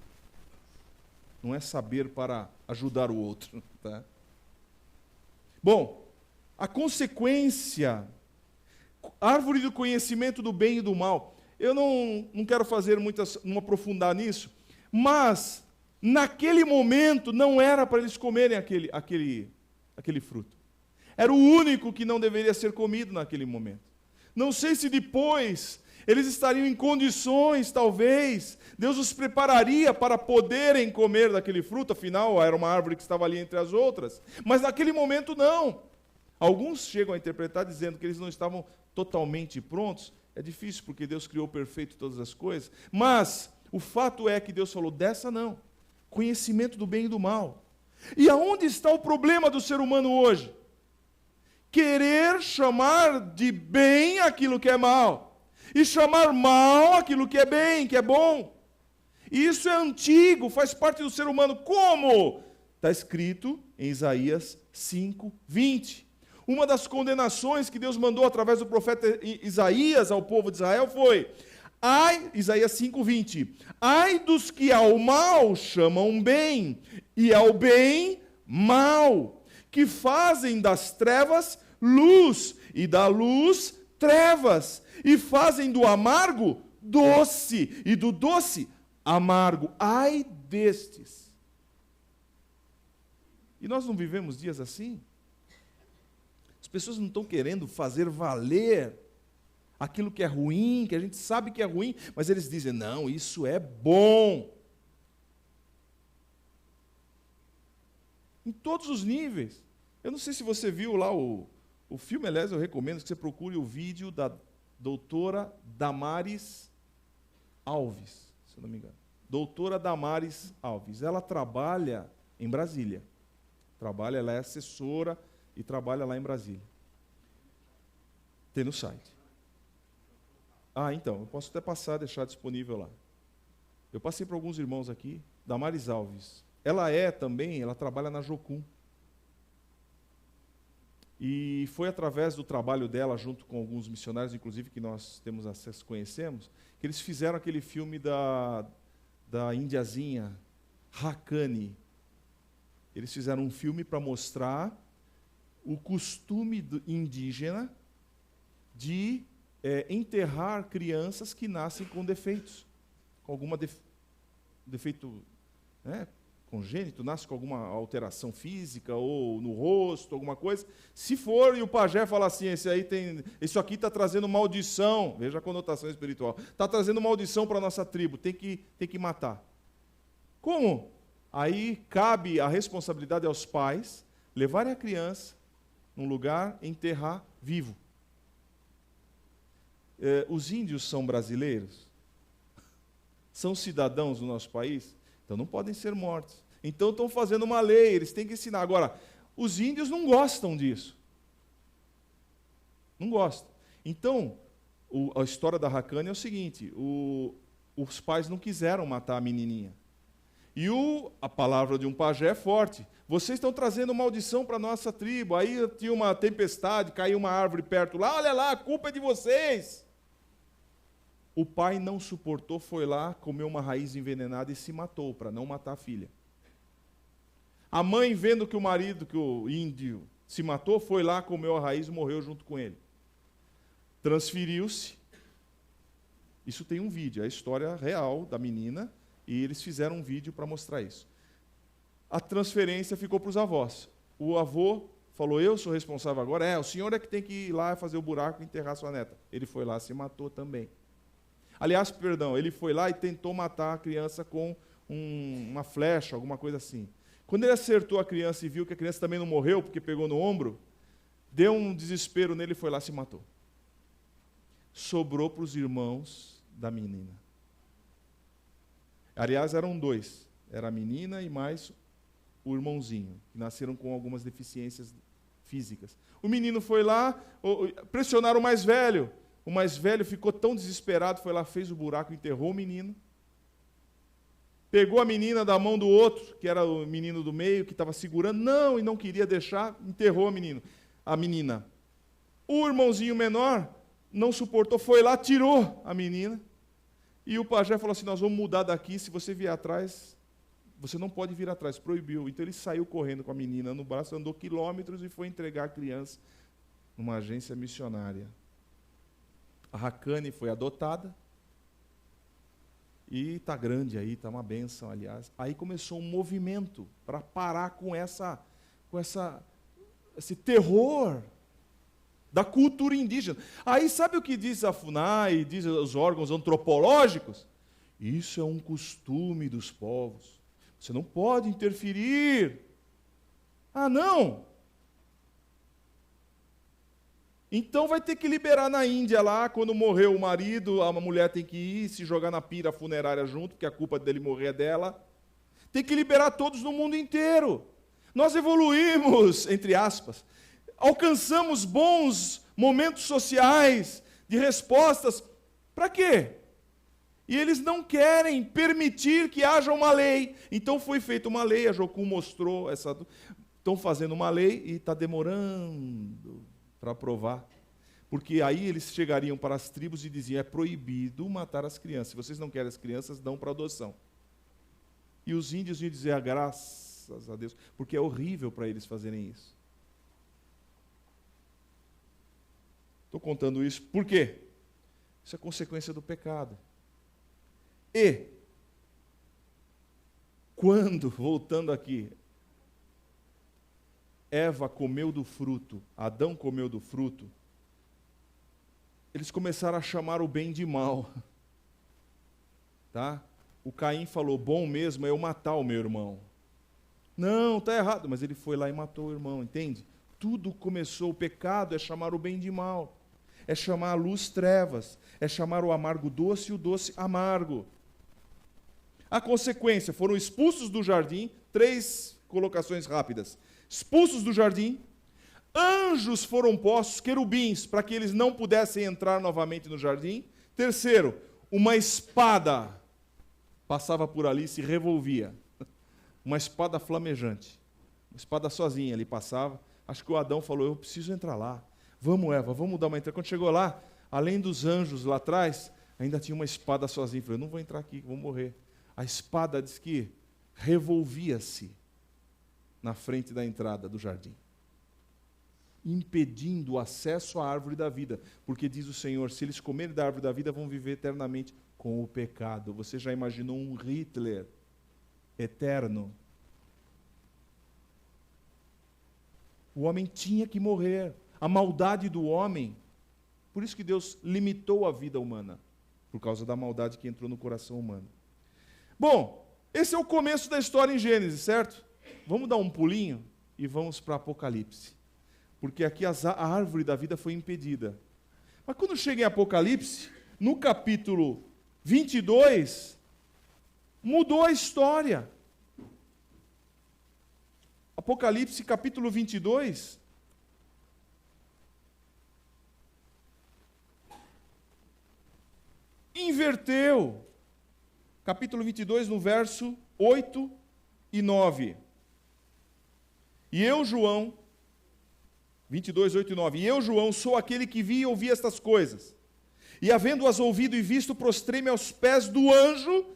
Não é saber para ajudar o outro. Tá? Bom, a consequência, árvore do conhecimento do bem e do mal. Eu não quero fazer não aprofundar nisso, mas naquele momento não era para eles comerem aquele fruto. Era o único que não deveria ser comido naquele momento. Não sei se depois eles estariam em condições, talvez, Deus os prepararia para poderem comer daquele fruto, afinal era uma árvore que estava ali entre as outras, mas naquele momento não. Alguns chegam a interpretar dizendo que eles não estavam totalmente prontos. É difícil porque Deus criou perfeito todas as coisas, mas o fato é que Deus falou, dessa não, conhecimento do bem e do mal. E aonde está o problema do ser humano hoje? Querer chamar de bem aquilo que é mal, e chamar mal aquilo que é bem, que é bom. E isso é antigo, faz parte do ser humano. Como? Está escrito em Isaías 5:20. Uma das condenações que Deus mandou através do profeta Isaías ao povo de Israel foi, Isaías 5:20, ai dos que ao mal chamam bem, e ao bem mal, que fazem das trevas luz, e da luz trevas, e fazem do amargo doce, e do doce amargo. Ai destes. E nós não vivemos dias assim? As pessoas não estão querendo fazer valer aquilo que é ruim, que a gente sabe que é ruim, mas eles dizem, não, isso é bom. Em todos os níveis. Eu não sei se você viu lá o filme, aliás, eu recomendo que você procure o vídeo da doutora Damares Alves, se eu não me engano. Doutora Damares Alves. Ela trabalha em Brasília. Ela é assessora e trabalha lá em Brasília. Tem no site. Então, eu posso até passar, deixar disponível lá. Eu passei para alguns irmãos aqui, Damares Alves. Ela trabalha na Jocum. E foi através do trabalho dela, junto com alguns missionários, inclusive, que nós temos acesso, conhecemos, que eles fizeram aquele filme da indiazinha, Haqqani. Eles fizeram um filme para mostrar o costume indígena de enterrar crianças que nascem com defeitos, com alguma defeito congênito, nasce com alguma alteração física ou no rosto, alguma coisa. Se for, e o pajé fala assim, isso aqui está trazendo maldição, veja a conotação espiritual, está trazendo maldição para a nossa tribo, tem que matar. Como? Aí cabe a responsabilidade aos pais levarem a criança num lugar e enterrar vivo. Os índios são brasileiros? São cidadãos do nosso país? Então não podem ser mortos. Então estão fazendo uma lei, eles têm que ensinar. Agora, os índios não gostam disso. Não gostam. Então, a história da Haqqani é o seguinte, os pais não quiseram matar a menininha. E a palavra de um pajé é forte. Vocês estão trazendo maldição para a nossa tribo. Aí tinha uma tempestade, caiu uma árvore perto lá. Olha lá, a culpa é de vocês. O pai não suportou, foi lá, comeu uma raiz envenenada e se matou, para não matar a filha. A mãe, vendo que o índio se matou, foi lá, comeu a raiz e morreu junto com ele. Transferiu-se. Isso tem um vídeo, é a história real da menina, e eles fizeram um vídeo para mostrar isso. A transferência ficou para os avós. O avô falou, eu sou responsável agora. O senhor é que tem que ir lá fazer o buraco e enterrar sua neta. Ele foi lá, se matou também. Aliás, ele foi lá e tentou matar a criança com uma flecha, alguma coisa assim. Quando ele acertou a criança e viu que a criança também não morreu, porque pegou no ombro, deu um desespero nele e foi lá e se matou. Sobrou para os irmãos da menina. Aliás, eram dois. Era a menina e mais o irmãozinho, que nasceram com algumas deficiências físicas. O menino foi lá, pressionaram o mais velho. O mais velho ficou tão desesperado, foi lá, fez o buraco, enterrou o menino. Pegou a menina da mão do outro, que era o menino do meio, que estava segurando, e não queria deixar, enterrou a menina. O irmãozinho menor não suportou, foi lá, tirou a menina. E o pajé falou assim, nós vamos mudar daqui, se você vier atrás, você não pode vir atrás, proibiu. Então ele saiu correndo com a menina no braço, andou quilômetros e foi entregar a criança numa agência missionária. A Haqqani foi adotada e está grande aí, está uma bênção, aliás. Aí começou um movimento para parar com essa esse terror da cultura indígena. Aí sabe o que diz a FUNAI, diz os órgãos antropológicos? Isso é um costume dos povos. Você não pode interferir. Ah, não? Então vai ter que liberar na Índia lá, quando morreu o marido, a mulher tem que ir se jogar na pira funerária junto, porque a culpa dele morrer é dela. Tem que liberar todos no mundo inteiro. Nós evoluímos, entre aspas, alcançamos bons momentos sociais, de respostas. Para quê? E eles não querem permitir que haja uma lei. Então foi feita uma lei, a Jocum mostrou essa. Estão fazendo uma lei e está demorando para aprovar. Porque aí eles chegariam para as tribos e diziam: é proibido matar as crianças. Se vocês não querem as crianças, dão para adoção. E os índios iam dizer: graças a Deus, porque é horrível para eles fazerem isso. Estou contando isso por quê? Isso é consequência do pecado. E, quando, voltando aqui, Eva comeu do fruto, Adão comeu do fruto, eles começaram a chamar o bem de mal. Tá? O Caim falou: bom mesmo é eu matar o meu irmão. Não, está errado, mas ele foi lá e matou o irmão, entende? Tudo começou, o pecado é chamar o bem de mal, é chamar a luz trevas, é chamar o amargo doce e o doce amargo. A consequência, foram expulsos do jardim, 3 colocações rápidas. Expulsos do jardim, anjos foram postos, querubins, para que eles não pudessem entrar novamente no jardim. Terceiro, uma espada passava por ali e se revolvia. Uma espada flamejante. Uma espada sozinha ali passava. Acho que o Adão falou: eu preciso entrar lá. Vamos, Eva, vamos dar uma entrada. Quando chegou lá, além dos anjos lá atrás, ainda tinha uma espada sozinha. Falei: eu não vou entrar aqui, vou morrer. A espada diz que revolvia-se na frente da entrada do jardim, impedindo o acesso à árvore da vida, porque diz o Senhor: se eles comerem da árvore da vida, vão viver eternamente com o pecado. Você já imaginou um Hitler eterno? O homem tinha que morrer, a maldade do homem. Por isso que Deus limitou a vida humana, por causa da maldade que entrou no coração humano. Bom, esse é o começo da história em Gênesis, certo? Vamos dar um pulinho e vamos para Apocalipse. Porque aqui a árvore da vida foi impedida. Mas quando chega em Apocalipse, no capítulo 22, mudou a história. Apocalipse, capítulo 22. Inverteu. Capítulo 22, no verso 8 e 9. E eu, João, 22, 8 e 9. E eu, João, sou aquele que vi e ouvi estas coisas. E havendo-as ouvido e visto, prostrei-me aos pés do anjo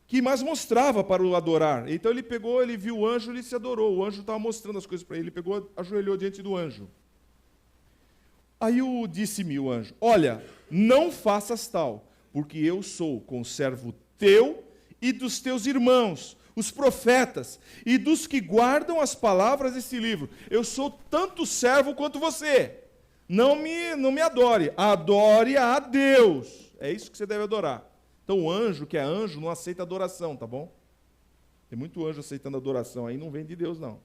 que mais mostrava para o adorar. Então ele pegou, ele viu o anjo, ele se adorou. O anjo estava mostrando as coisas para ele. Ele pegou, ajoelhou diante do anjo. Aí disse-me o anjo: olha, não faças tal, porque eu sou conservo teu e dos teus irmãos, os profetas, e dos que guardam as palavras desse livro. Eu sou tanto servo quanto você. Não me adore, adore a Deus. É isso que você deve adorar. Então o anjo, que é anjo, não aceita adoração, tá bom? Tem muito anjo aceitando adoração aí, não vem de Deus, não.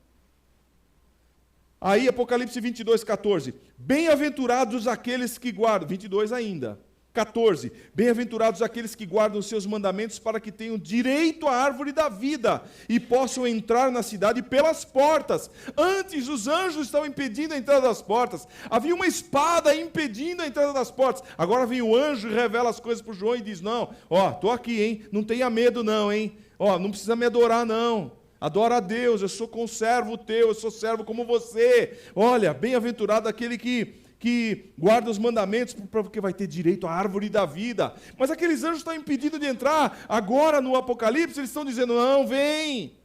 Aí, Apocalipse 22, 14. Bem-aventurados aqueles que guardam. 22 ainda. 14. Bem-aventurados aqueles que guardam os seus mandamentos, para que tenham direito à árvore da vida e possam entrar na cidade pelas portas. Antes, os anjos estavam impedindo a entrada das portas. Havia uma espada impedindo a entrada das portas. Agora vem o anjo e revela as coisas para o João e diz: não, estou aqui, hein? Não tenha medo não, hein? Não precisa me adorar não. Adora a Deus, eu sou conservo teu, eu sou servo como você. Olha, bem-aventurado aquele que guarda os mandamentos, porque vai ter direito à árvore da vida. Mas aqueles anjos estão impedidos de entrar. Agora, no Apocalipse, eles estão dizendo: não, vem.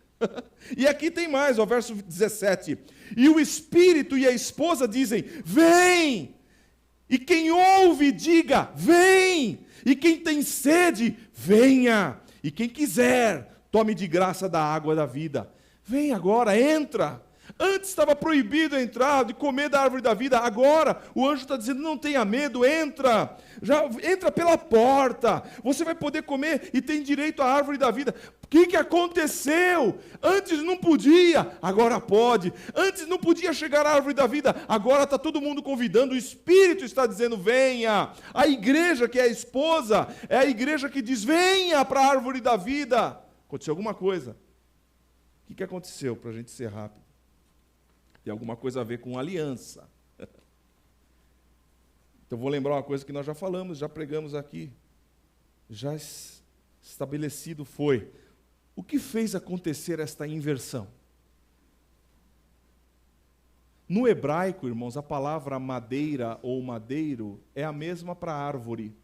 E aqui tem mais, o verso 17. E o Espírito e a esposa dizem: vem. E quem ouve, diga: vem. E quem tem sede, venha. E quem quiser, tome de graça da água da vida. Vem agora, entra. Antes estava proibido entrar, de comer da árvore da vida. Agora o anjo está dizendo, não tenha medo, entra. Já entra pela porta. Você vai poder comer e tem direito à árvore da vida. O que aconteceu? Antes não podia, agora pode. Antes não podia chegar à árvore da vida, agora está todo mundo convidando. O Espírito está dizendo, venha. A igreja, que é a esposa, é a igreja que diz, venha para a árvore da vida. Aconteceu alguma coisa? O que aconteceu, para a gente ser rápido? Tem alguma coisa a ver com aliança. Então, vou lembrar uma coisa que nós já falamos, já pregamos aqui. Já estabelecido foi. O que fez acontecer esta inversão? No hebraico, irmãos, a palavra madeira ou madeiro é a mesma para árvore.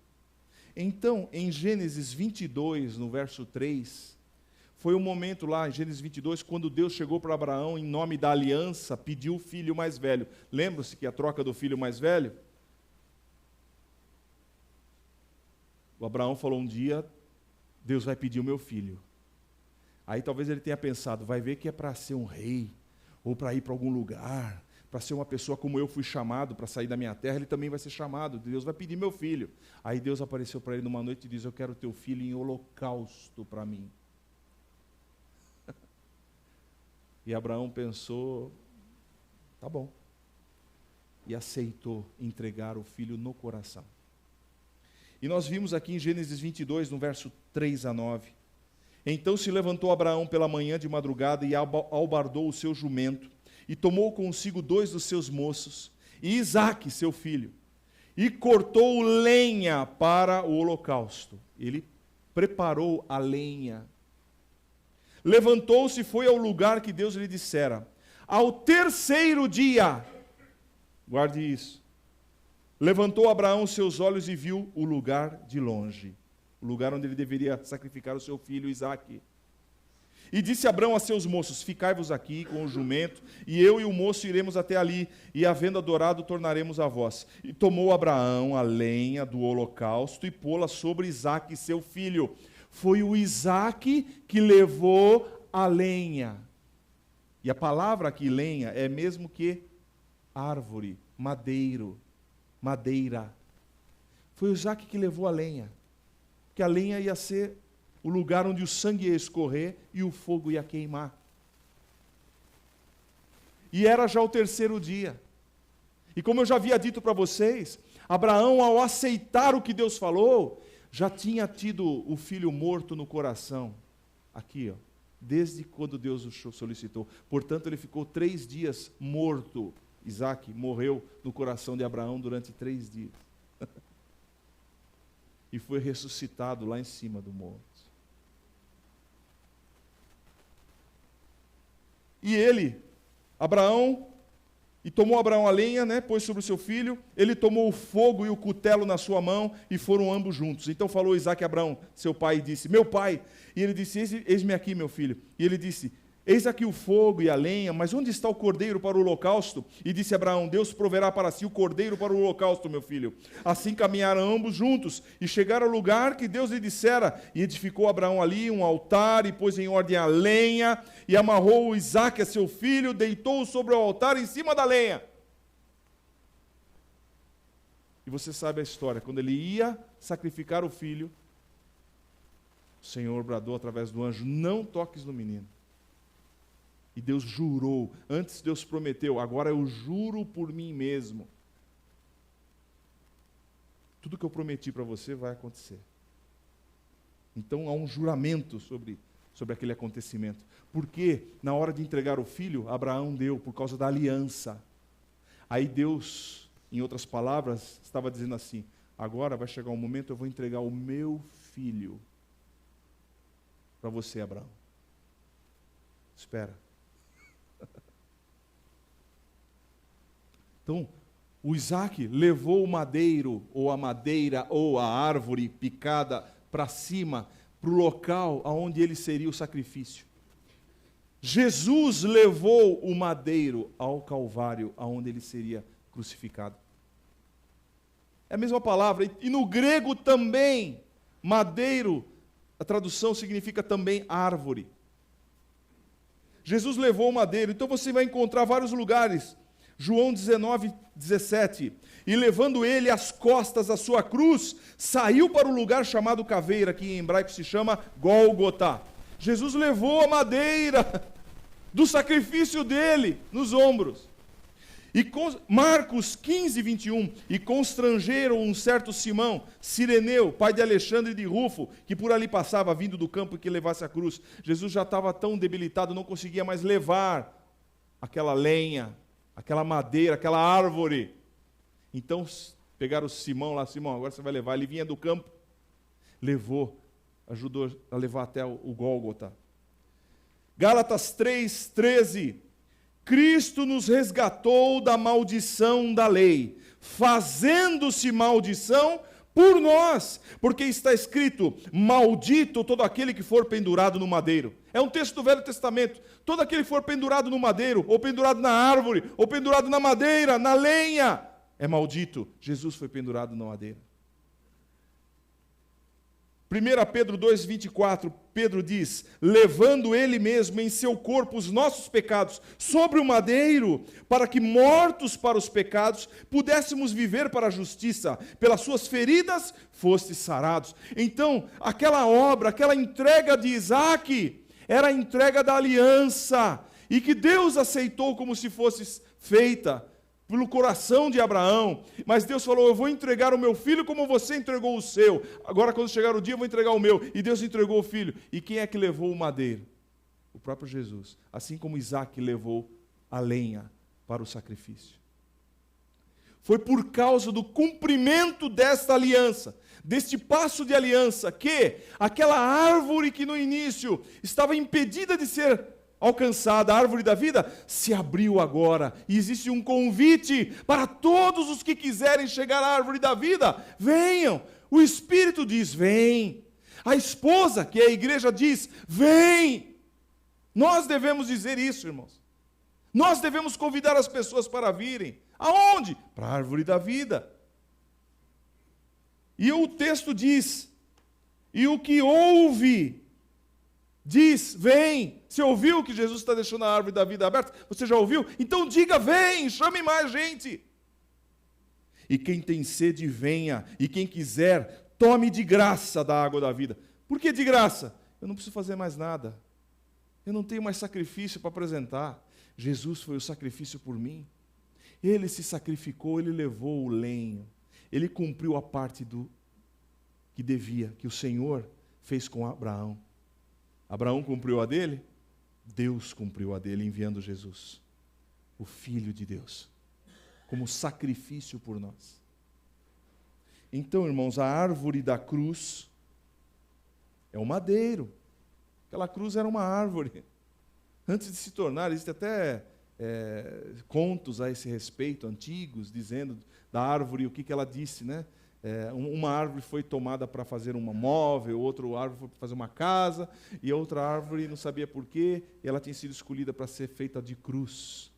Então, em Gênesis 22, no verso 3... foi um momento lá, em Gênesis 22, quando Deus chegou para Abraão, em nome da aliança, pediu o filho mais velho. Lembra-se que a troca do filho mais velho? O Abraão falou um dia, Deus vai pedir o meu filho. Aí talvez ele tenha pensado, vai ver que é para ser um rei, ou para ir para algum lugar, para ser uma pessoa como eu fui chamado, para sair da minha terra, ele também vai ser chamado, Deus vai pedir meu filho. Aí Deus apareceu para ele numa noite e diz, eu quero teu filho em holocausto para mim. E Abraão pensou, tá bom. E aceitou entregar o filho no coração. E nós vimos aqui em Gênesis 22, no verso 3 a 9. Então se levantou Abraão pela manhã de madrugada e albardou o seu jumento, e tomou consigo 2 dos seus moços, e Isaque, seu filho, e cortou lenha para o holocausto. Ele preparou a lenha. Levantou-se e foi ao lugar que Deus lhe dissera. Ao terceiro dia, guarde isso, levantou Abraão seus olhos e viu o lugar de longe, o lugar onde ele deveria sacrificar o seu filho Isaque. E disse Abraão a seus moços, ficai-vos aqui com o jumento, e eu e o moço iremos até ali, e havendo adorado, tornaremos a vós. E tomou Abraão a lenha do holocausto e pô-la sobre Isaque, seu filho. Foi o Isaque que levou a lenha. E a palavra aqui, lenha, é mesmo que árvore, madeira. Foi o Isaque que levou a lenha. Porque a lenha ia ser o lugar onde o sangue ia escorrer e o fogo ia queimar. E era já o terceiro dia. E como eu já havia dito para vocês, Abraão, ao aceitar o que Deus falou, já tinha tido o filho morto no coração, aqui, ó, desde quando Deus o solicitou. Portanto, ele ficou 3 dias morto. Isaque morreu no coração de Abraão durante 3 dias. E foi ressuscitado lá em cima do monte. E ele, Abraão, e tomou Abraão a lenha, né, pôs sobre o seu filho, ele tomou o fogo e o cutelo na sua mão, e foram ambos juntos. Então falou Isaque a Abraão, seu pai, e disse, meu pai. E ele disse, eis-me aqui, meu filho. E ele disse, eis aqui o fogo e a lenha, mas onde está o cordeiro para o holocausto? E disse Abraão, Deus proverá para si o cordeiro para o holocausto, meu filho. Assim caminharam ambos juntos, e chegaram ao lugar que Deus lhe dissera, e edificou Abraão ali um altar, e pôs em ordem a lenha, e amarrou o Isaque a seu filho, deitou-o sobre o altar em cima da lenha. E você sabe a história, quando ele ia sacrificar o filho, o Senhor bradou através do anjo, não toques no menino. E Deus jurou, antes Deus prometeu, agora eu juro por mim mesmo. Tudo que eu prometi para você vai acontecer. Então há um juramento sobre aquele acontecimento. Porque na hora de entregar o filho, Abraão deu por causa da aliança. Aí Deus, em outras palavras, estava dizendo assim, agora vai chegar um momento, eu vou entregar o meu filho para você, Abraão. Espera. Então, o Isaque levou o madeiro, ou a madeira, ou a árvore picada para cima, para o local onde ele seria o sacrifício. Jesus levou o madeiro ao Calvário, aonde ele seria crucificado. É a mesma palavra, e no grego também, madeiro, a tradução significa também árvore. Jesus levou o madeiro. Então você vai encontrar vários lugares. João 19, 17. E levando ele às costas a sua cruz, saiu para o lugar chamado Caveira, que em hebraico se chama Gólgota. Jesus levou a madeira do sacrifício dele nos ombros. E Marcos 15, 21. E constrangeram um certo Simão, Cireneu, pai de Alexandre e de Rufo, que por ali passava, vindo do campo que levasse a cruz. Jesus já estava tão debilitado, não conseguia mais levar aquela lenha, aquela madeira, aquela árvore. Então pegaram o Simão lá, Simão, agora você vai levar. Ele vinha do campo, levou, ajudou a levar até o Gólgota. Gálatas 3, 13. Cristo nos resgatou da maldição da lei, fazendo-se maldição por nós, porque está escrito, maldito todo aquele que for pendurado no madeiro. É um texto do Velho Testamento. Todo aquele que for pendurado no madeiro, ou pendurado na árvore, ou pendurado na madeira, na lenha, é maldito. Jesus foi pendurado na madeira. 1 Pedro 2, 24, Pedro diz, levando ele mesmo em seu corpo os nossos pecados sobre o madeiro, para que, mortos para os pecados, pudéssemos viver para a justiça. Pelas suas feridas, fostes sarados. Então, aquela obra, aquela entrega de Isaac, era a entrega da aliança, e que Deus aceitou como se fosse feita pelo coração de Abraão, mas Deus falou, eu vou entregar o meu filho como você entregou o seu, agora quando chegar o dia eu vou entregar o meu, e Deus entregou o filho. E quem é que levou o madeiro? O próprio Jesus, assim como Isaac levou a lenha para o sacrifício. Foi por causa do cumprimento desta aliança, deste passo de aliança, que aquela árvore que no início estava impedida de ser alcançada, a árvore da vida, se abriu agora, e existe um convite para todos os que quiserem chegar à árvore da vida, venham. O Espírito diz, vem. A esposa, que é a igreja, diz, vem. Nós devemos dizer isso, irmãos. Nós devemos convidar as pessoas para virem. Aonde? Para a árvore da vida. E o texto diz, e o que ouve, diz, vem. Você ouviu que Jesus está deixando a árvore da vida aberta? Você já ouviu? Então diga, vem, chame mais gente. E quem tem sede, venha. E quem quiser, tome de graça da água da vida. Por que de graça? Eu não preciso fazer mais nada. Eu não tenho mais sacrifício para apresentar. Jesus foi o sacrifício por mim. Ele se sacrificou, ele levou o lenho. Ele cumpriu a parte que devia, que o Senhor fez com Abraão. Abraão cumpriu a dele? Deus cumpriu a dele enviando Jesus, o Filho de Deus, como sacrifício por nós. Então, irmãos, a árvore da cruz é um madeiro. Aquela cruz era uma árvore. Antes de se tornar, existem até contos a esse respeito, antigos, dizendo da árvore, o que ela disse, né? Uma árvore foi tomada para fazer um móvel, outra árvore foi para fazer uma casa, e outra árvore não sabia por quê, e ela tinha sido escolhida para ser feita de cruz.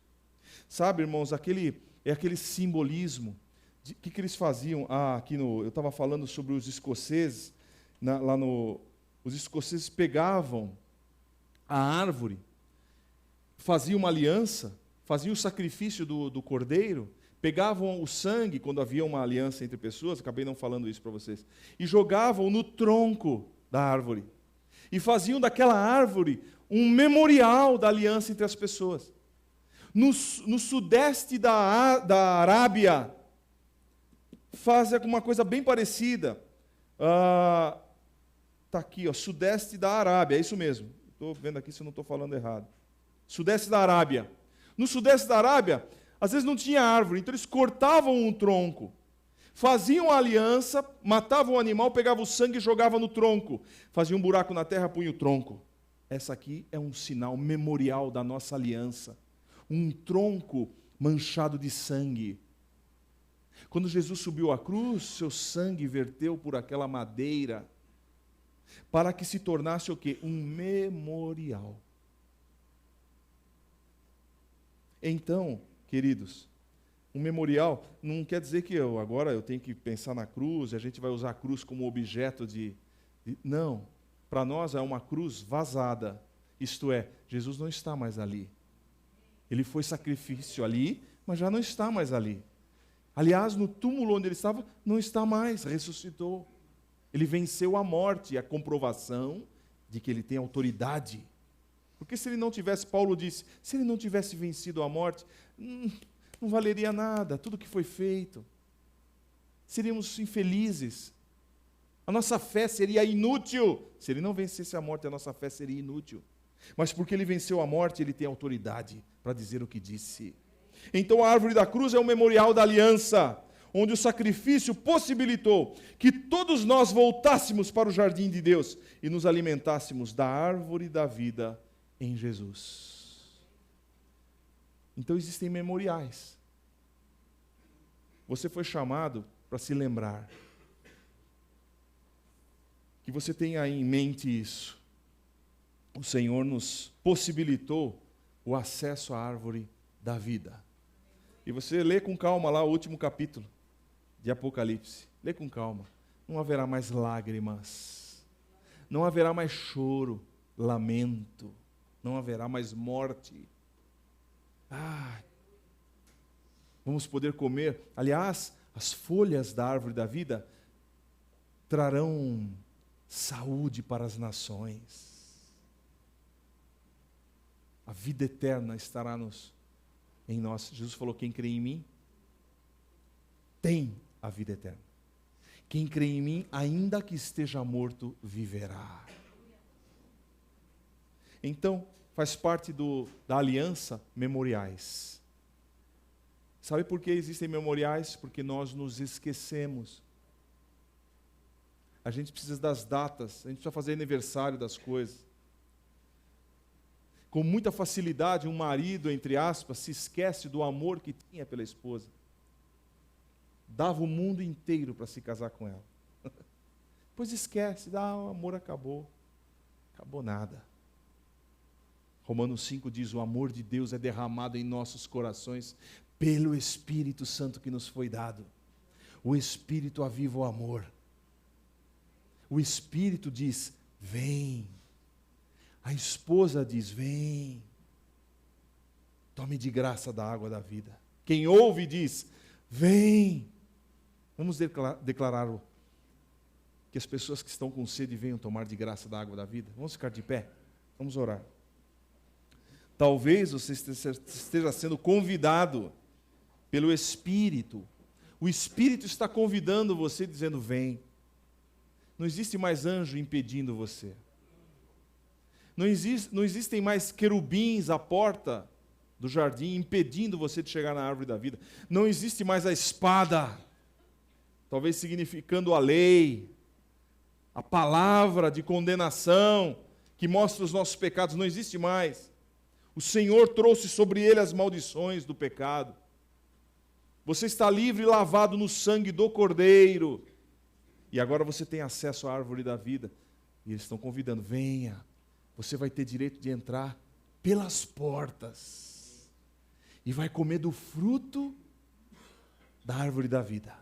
Sabe, irmãos, aquele simbolismo. O que eles faziam? Eu estava falando sobre os escoceses, os escoceses pegavam a árvore, faziam uma aliança, faziam o sacrifício do cordeiro, pegavam o sangue, quando havia uma aliança entre pessoas, acabei não falando isso para vocês, e jogavam no tronco da árvore. E faziam daquela árvore um memorial da aliança entre as pessoas. No sudeste da Arábia, fazem uma coisa bem parecida. Está aqui, sudeste da Arábia, é isso mesmo. Estou vendo aqui se eu não estou falando errado. Sudeste da Arábia. No sudeste da Arábia, às vezes não tinha árvore, então eles cortavam um tronco, faziam a aliança, matavam o animal, pegavam o sangue e jogavam no tronco. Faziam um buraco na terra, punham o tronco. Essa aqui é um sinal memorial da nossa aliança. Um tronco manchado de sangue. Quando Jesus subiu à cruz, seu sangue verteu por aquela madeira, para que se tornasse o quê? Um memorial. Então, queridos, um memorial não quer dizer que agora eu tenho que pensar na cruz, e a gente vai usar a cruz como objeto de... Não, para nós é uma cruz vazada, Isto é, Jesus não está mais ali. Ele foi sacrifício ali, mas já não está mais ali. Aliás, no túmulo onde ele estava, não está mais, ressuscitou. Ele venceu a morte, a comprovação de que ele tem autoridade. Porque se ele não tivesse, Paulo disse, se ele não tivesse vencido a morte, não valeria nada, tudo que foi feito. Seríamos infelizes. A nossa fé seria inútil. Se ele não vencesse a morte, a nossa fé seria inútil. Mas porque ele venceu a morte, ele tem autoridade para dizer o que disse. Então a árvore da cruz é um memorial da aliança, onde o sacrifício possibilitou que todos nós voltássemos para o jardim de Deus e nos alimentássemos da árvore da vida em Jesus. Então existem memoriais. Você foi chamado para se lembrar. Que você tenha em mente isso. O Senhor nos possibilitou o acesso à árvore da vida. E você lê com calma lá o último capítulo de Apocalipse. Lê com calma. Não haverá mais lágrimas. Não haverá mais choro, lamento. Não haverá mais morte. Vamos poder comer. Aliás, as folhas da árvore da vida trarão saúde para as nações. A vida eterna estará em nós. Jesus falou, quem crê em mim, tem a vida eterna. Quem crê em mim, ainda que esteja morto, viverá. Então, faz parte da aliança memoriais. Sabe por que existem memoriais? Porque nós nos esquecemos. A gente precisa das datas, a gente precisa fazer aniversário das coisas. Com muita facilidade, um marido, entre aspas, se esquece do amor que tinha pela esposa. Dava o mundo inteiro para se casar com ela. Depois esquece, o amor acabou. Acabou nada. Romanos 5 diz, o amor de Deus é derramado em nossos corações pelo Espírito Santo que nos foi dado. O Espírito aviva o amor. O Espírito diz, vem. A esposa diz, vem. Tome de graça da água da vida. Quem ouve diz, vem. Vamos declarar que as pessoas que estão com sede venham tomar de graça da água da vida. Vamos ficar de pé? Vamos orar. Talvez você esteja sendo convidado pelo Espírito. O Espírito está convidando você, dizendo, vem. Não existe mais anjo impedindo você. Não existem mais querubins à porta do jardim impedindo você de chegar na árvore da vida. Não existe mais a espada, talvez significando a lei, a palavra de condenação que mostra os nossos pecados. Não existe mais. O Senhor trouxe sobre ele as maldições do pecado. Você está livre e lavado no sangue do Cordeiro. E agora você tem acesso à árvore da vida. E eles estão convidando, venha. Você vai ter direito de entrar pelas portas. E vai comer do fruto da árvore da vida.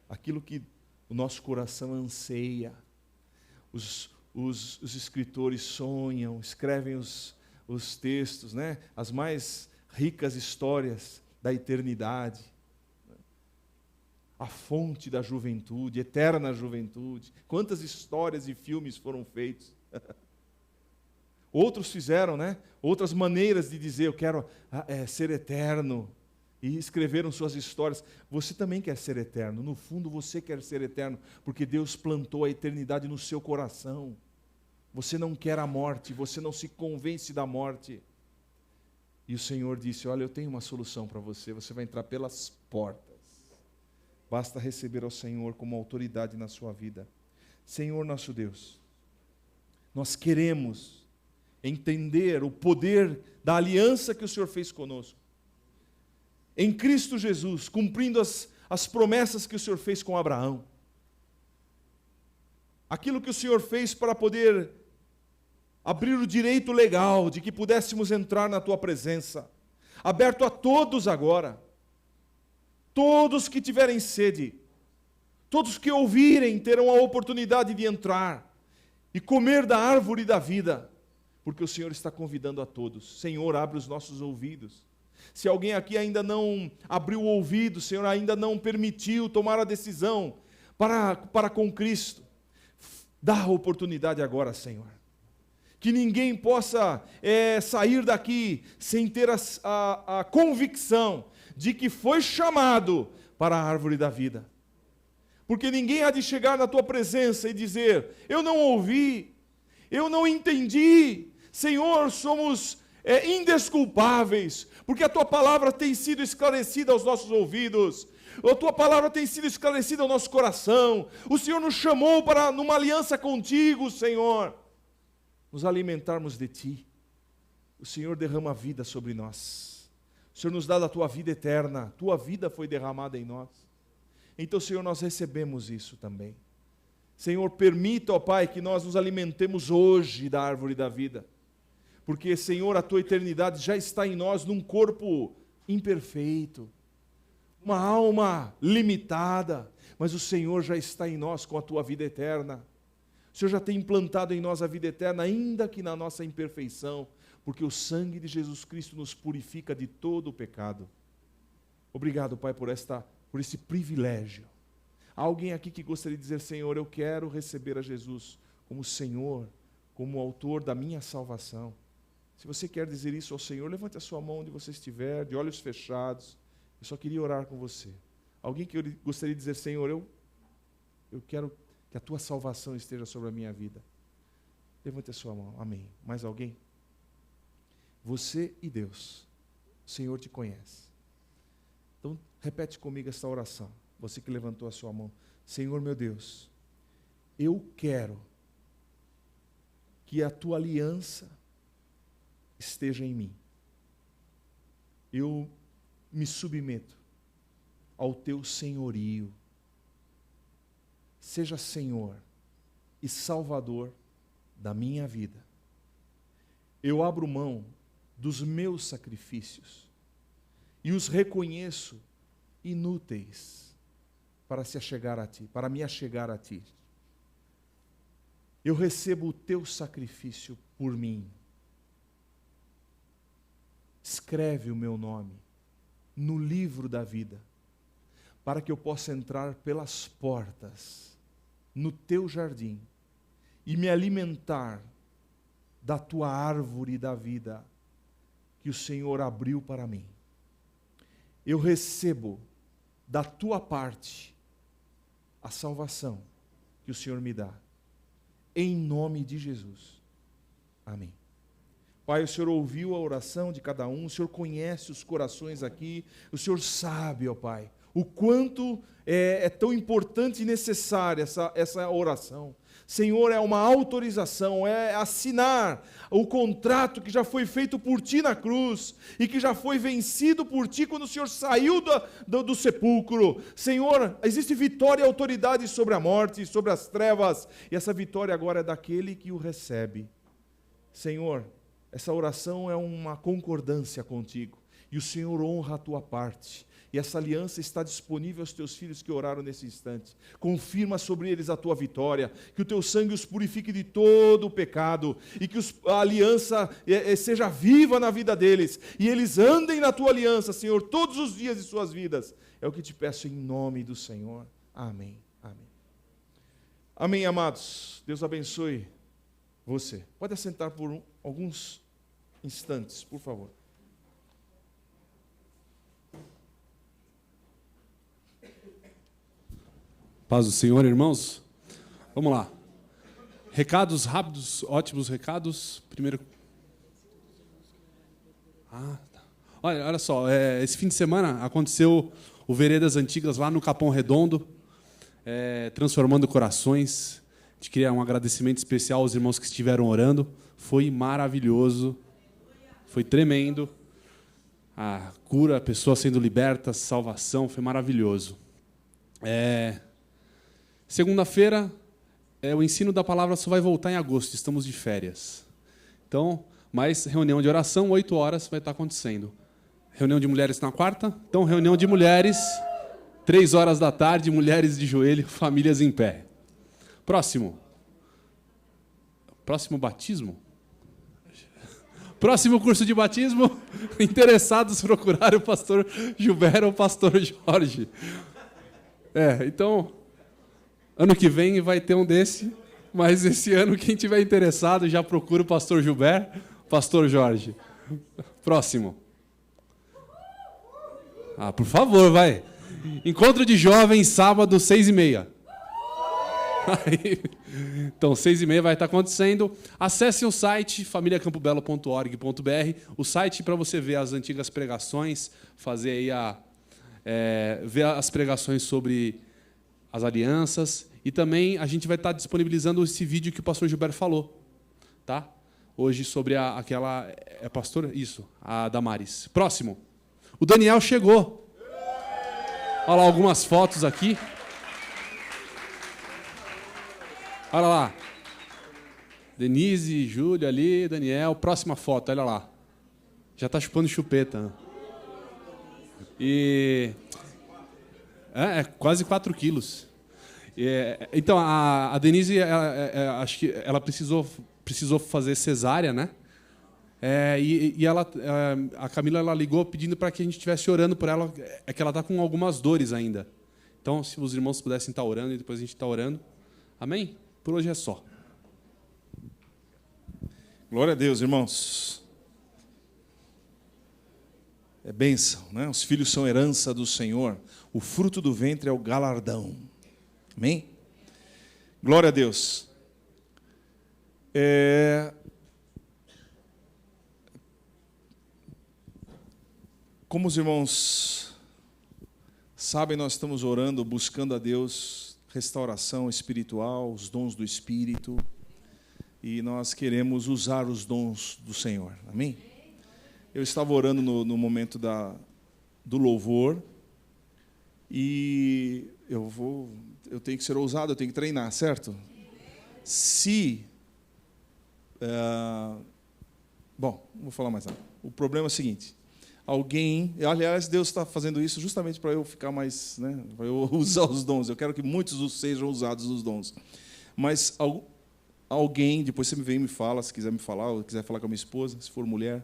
Aquilo que o nosso coração anseia. Os escritores sonham, escrevem os textos, né? As mais ricas histórias da eternidade. A fonte da juventude, eterna juventude. Quantas histórias e filmes foram feitos. Outros fizeram, né? Outras maneiras de dizer, eu quero ser eterno. E escreveram suas histórias. Você também quer ser eterno. No fundo, você quer ser eterno, porque Deus plantou a eternidade no seu coração. Você não quer a morte, você não se convence da morte. E o Senhor disse, olha, eu tenho uma solução para você. Você vai entrar pelas portas. Basta receber ao Senhor como autoridade na sua vida. Senhor nosso Deus, nós queremos entender o poder da aliança que o Senhor fez conosco. Em Cristo Jesus, cumprindo as promessas que o Senhor fez com Abraão. Aquilo que o Senhor fez para poder abrir o direito legal de que pudéssemos entrar na Tua presença. Aberto a todos agora. Todos que tiverem sede, todos que ouvirem terão a oportunidade de entrar e comer da árvore da vida. porque o Senhor está convidando a todos. Senhor, abre os nossos ouvidos. Se alguém aqui ainda não abriu o ouvido, Senhor, ainda não permitiu tomar a decisão para com Cristo, dá a oportunidade agora, Senhor. Que ninguém possa sair daqui sem ter a convicção de que foi chamado para a árvore da vida. Porque ninguém há de chegar na tua presença e dizer: eu não ouvi, eu não entendi. Senhor, somos indesculpáveis, porque a tua palavra tem sido esclarecida aos nossos ouvidos, a tua palavra tem sido esclarecida ao nosso coração. O Senhor nos chamou para, numa aliança contigo, Senhor, nos alimentarmos de ti. O Senhor derrama vida sobre nós. O Senhor nos dá da tua vida eterna. Tua vida foi derramada em nós. Então, Senhor, nós recebemos isso também. Senhor, permita, ó Pai, que nós nos alimentemos hoje da árvore da vida. Porque, Senhor, a tua eternidade já está em nós num corpo imperfeito, uma alma limitada, mas o Senhor já está em nós com a tua vida eterna. O Senhor já tem implantado em nós a vida eterna, ainda que na nossa imperfeição, porque o sangue de Jesus Cristo nos purifica de todo o pecado. Obrigado, Pai, por esse privilégio. Há alguém aqui que gostaria de dizer: Senhor, eu quero receber a Jesus como Senhor, como autor da minha salvação. Se você quer dizer isso ao Senhor, levante a sua mão onde você estiver, de olhos fechados. Eu só queria orar com você. Alguém que gostaria de dizer: Senhor, eu quero que a tua salvação esteja sobre a minha vida. Levante a sua mão. Amém. Mais alguém? Você e Deus. O Senhor te conhece. Então, repete comigo essa oração. Você que levantou a sua mão. Senhor, meu Deus, eu quero que a tua aliança esteja em mim. Eu me submeto ao teu senhorio. Seja Senhor e Salvador da minha vida. Eu abro mão dos meus sacrifícios e os reconheço inúteis para se achegar a ti, para me achegar a ti. Eu recebo o teu sacrifício por mim. Escreve o meu nome no livro da vida, para que eu possa entrar pelas portas no teu jardim e me alimentar da tua árvore da vida que o Senhor abriu para mim. Eu recebo da tua parte a salvação que o Senhor me dá, em nome de Jesus. Amém. Pai, o Senhor ouviu a oração de cada um, o Senhor conhece os corações aqui, o Senhor sabe, ó Pai, o quanto é tão importante e necessária essa oração. Senhor, é uma autorização, é assinar o contrato que já foi feito por Ti na cruz e que já foi vencido por Ti quando o Senhor saiu do sepulcro. Senhor, existe vitória e autoridade sobre a morte, sobre as trevas, e essa vitória agora é daquele que o recebe. Senhor, essa oração é uma concordância contigo, e o Senhor honra a tua parte. E essa aliança está disponível aos teus filhos que oraram nesse instante. Confirma sobre eles a tua vitória, que o teu sangue os purifique de todo o pecado, e que a aliança seja viva na vida deles, e eles andem na tua aliança, Senhor, todos os dias de suas vidas. É o que te peço em nome do Senhor. Amém. Amém. Amém, amados. Deus abençoe você. Pode assentar por alguns instantes, por favor. Paz do Senhor, irmãos. Vamos lá. Recados rápidos, ótimos recados. Primeiro. Tá. Olha só, esse fim de semana aconteceu o Veredas Antigas lá no Capão Redondo, transformando corações. A gente queria um agradecimento especial aos irmãos que estiveram orando. Foi maravilhoso, foi tremendo. A cura, a pessoa sendo liberta, salvação, foi maravilhoso. Segunda-feira, o ensino da palavra só vai voltar em agosto, estamos de férias. Então, mais reunião de oração, 8 horas vai estar acontecendo. Reunião de mulheres na quarta, então reunião de mulheres, 3 horas da tarde, mulheres de joelho, famílias em pé. Próximo batismo? Próximo curso de batismo, interessados procurar o pastor Gilberto ou o pastor Jorge. Então, ano que vem vai ter um desse, mas esse ano quem tiver interessado já procura o pastor Gilberto, pastor Jorge. Próximo. Por favor, vai. Encontro de jovens, sábado, 6h30. Então, 6h30 vai estar acontecendo. Acesse o site familiacampobelo.org.br, o site para você ver as antigas pregações, fazer aí ver as pregações sobre as alianças, e também a gente vai estar disponibilizando esse vídeo que o pastor Gilberto falou, tá? Hoje sobre aquela pastora, isso, a Damares. Próximo. O Daniel chegou. Olha lá algumas fotos aqui. Olha lá. Denise, Júlio ali, Daniel. Próxima foto, olha lá. Já está chupando chupeta. E quase 4 quilos. Então, a Denise, acho que ela precisou fazer cesárea, né? E a Camila ligou pedindo para que a gente estivesse orando por ela, que ela está com algumas dores ainda. Então, se os irmãos pudessem estar orando, e depois a gente está orando. Amém? Por hoje é só. Glória a Deus, irmãos. É bênção, né? Os filhos são herança do Senhor. O fruto do ventre é o galardão. Amém? Glória a Deus. Como os irmãos sabem, nós estamos orando, buscando a Deus restauração espiritual, os dons do Espírito, e nós queremos usar os dons do Senhor. Amém? Eu estava orando no momento do louvor, e eu tenho que ser ousado, eu tenho que treinar, certo? Bom, não vou falar mais nada. O problema é o seguinte: aliás, Deus está fazendo isso justamente para eu ficar mais, né, para eu usar os dons. Eu quero que muitos sejam usados os dons. Mas alguém, depois você vem e me fala, se quiser me falar, ou quiser falar com a minha esposa, se for mulher,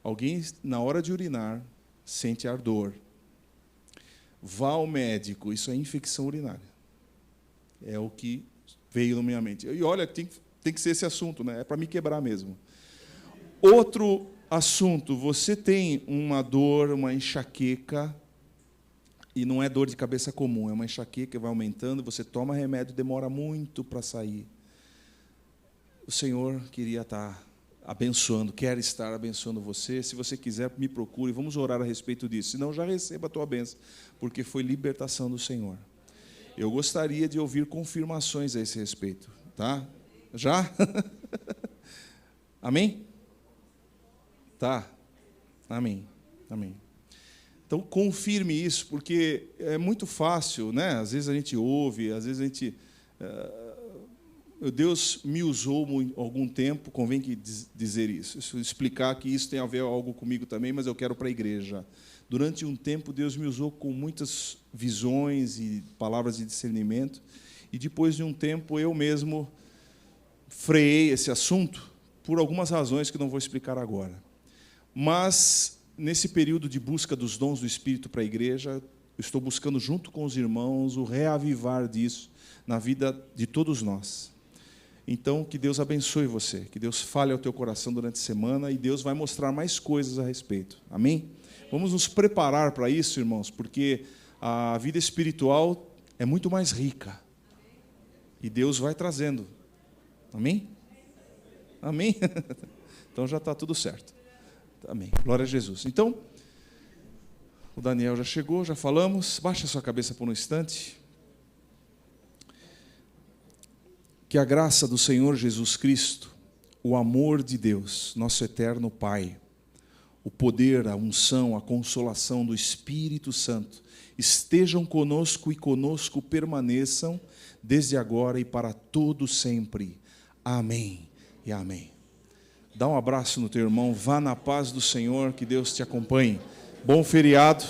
alguém, na hora de urinar, sente ardor. Vá ao médico, isso é infecção urinária. É o que veio na minha mente. E olha, tem que ser esse assunto, né? É para me quebrar mesmo. Outro assunto: você tem uma dor, uma enxaqueca, e não é dor de cabeça comum, é uma enxaqueca, vai aumentando, você toma remédio, demora muito para sair. O Senhor queria estar abençoando, quer estar abençoando você. Se você quiser, me procure, vamos orar a respeito disso. Senão, já receba a tua bênção, porque foi libertação do Senhor. Eu gostaria de ouvir confirmações a esse respeito, tá? Já? Amém? Tá. Amém. Amém. Então, confirme isso, porque é muito fácil, né? Às vezes a gente ouve, às vezes a gente... Deus me usou algum tempo, convém que dizer isso, explicar que isso tem a ver algo comigo também, mas eu quero para a igreja. Durante um tempo, Deus me usou com muitas visões e palavras de discernimento, e depois de um tempo, eu mesmo freiei esse assunto por algumas razões que não vou explicar agora. Mas, nesse período de busca dos dons do Espírito para a igreja, eu estou buscando, junto com os irmãos, o reavivar disso na vida de todos nós. Então, que Deus abençoe você, que Deus fale ao teu coração durante a semana, e Deus vai mostrar mais coisas a respeito. Amém? Vamos nos preparar para isso, irmãos, porque a vida espiritual é muito mais rica. E Deus vai trazendo. Amém? Amém? Então já está tudo certo. Amém. Glória a Jesus. Então, o Daniel já chegou, já falamos. Baixa a sua cabeça por um instante. Que a graça do Senhor Jesus Cristo, o amor de Deus, nosso eterno Pai, o poder, a unção, a consolação do Espírito Santo, estejam conosco e conosco permaneçam, desde agora e para todo sempre. Amém e amém. Dá um abraço no teu irmão, vá na paz do Senhor, que Deus te acompanhe. Bom feriado.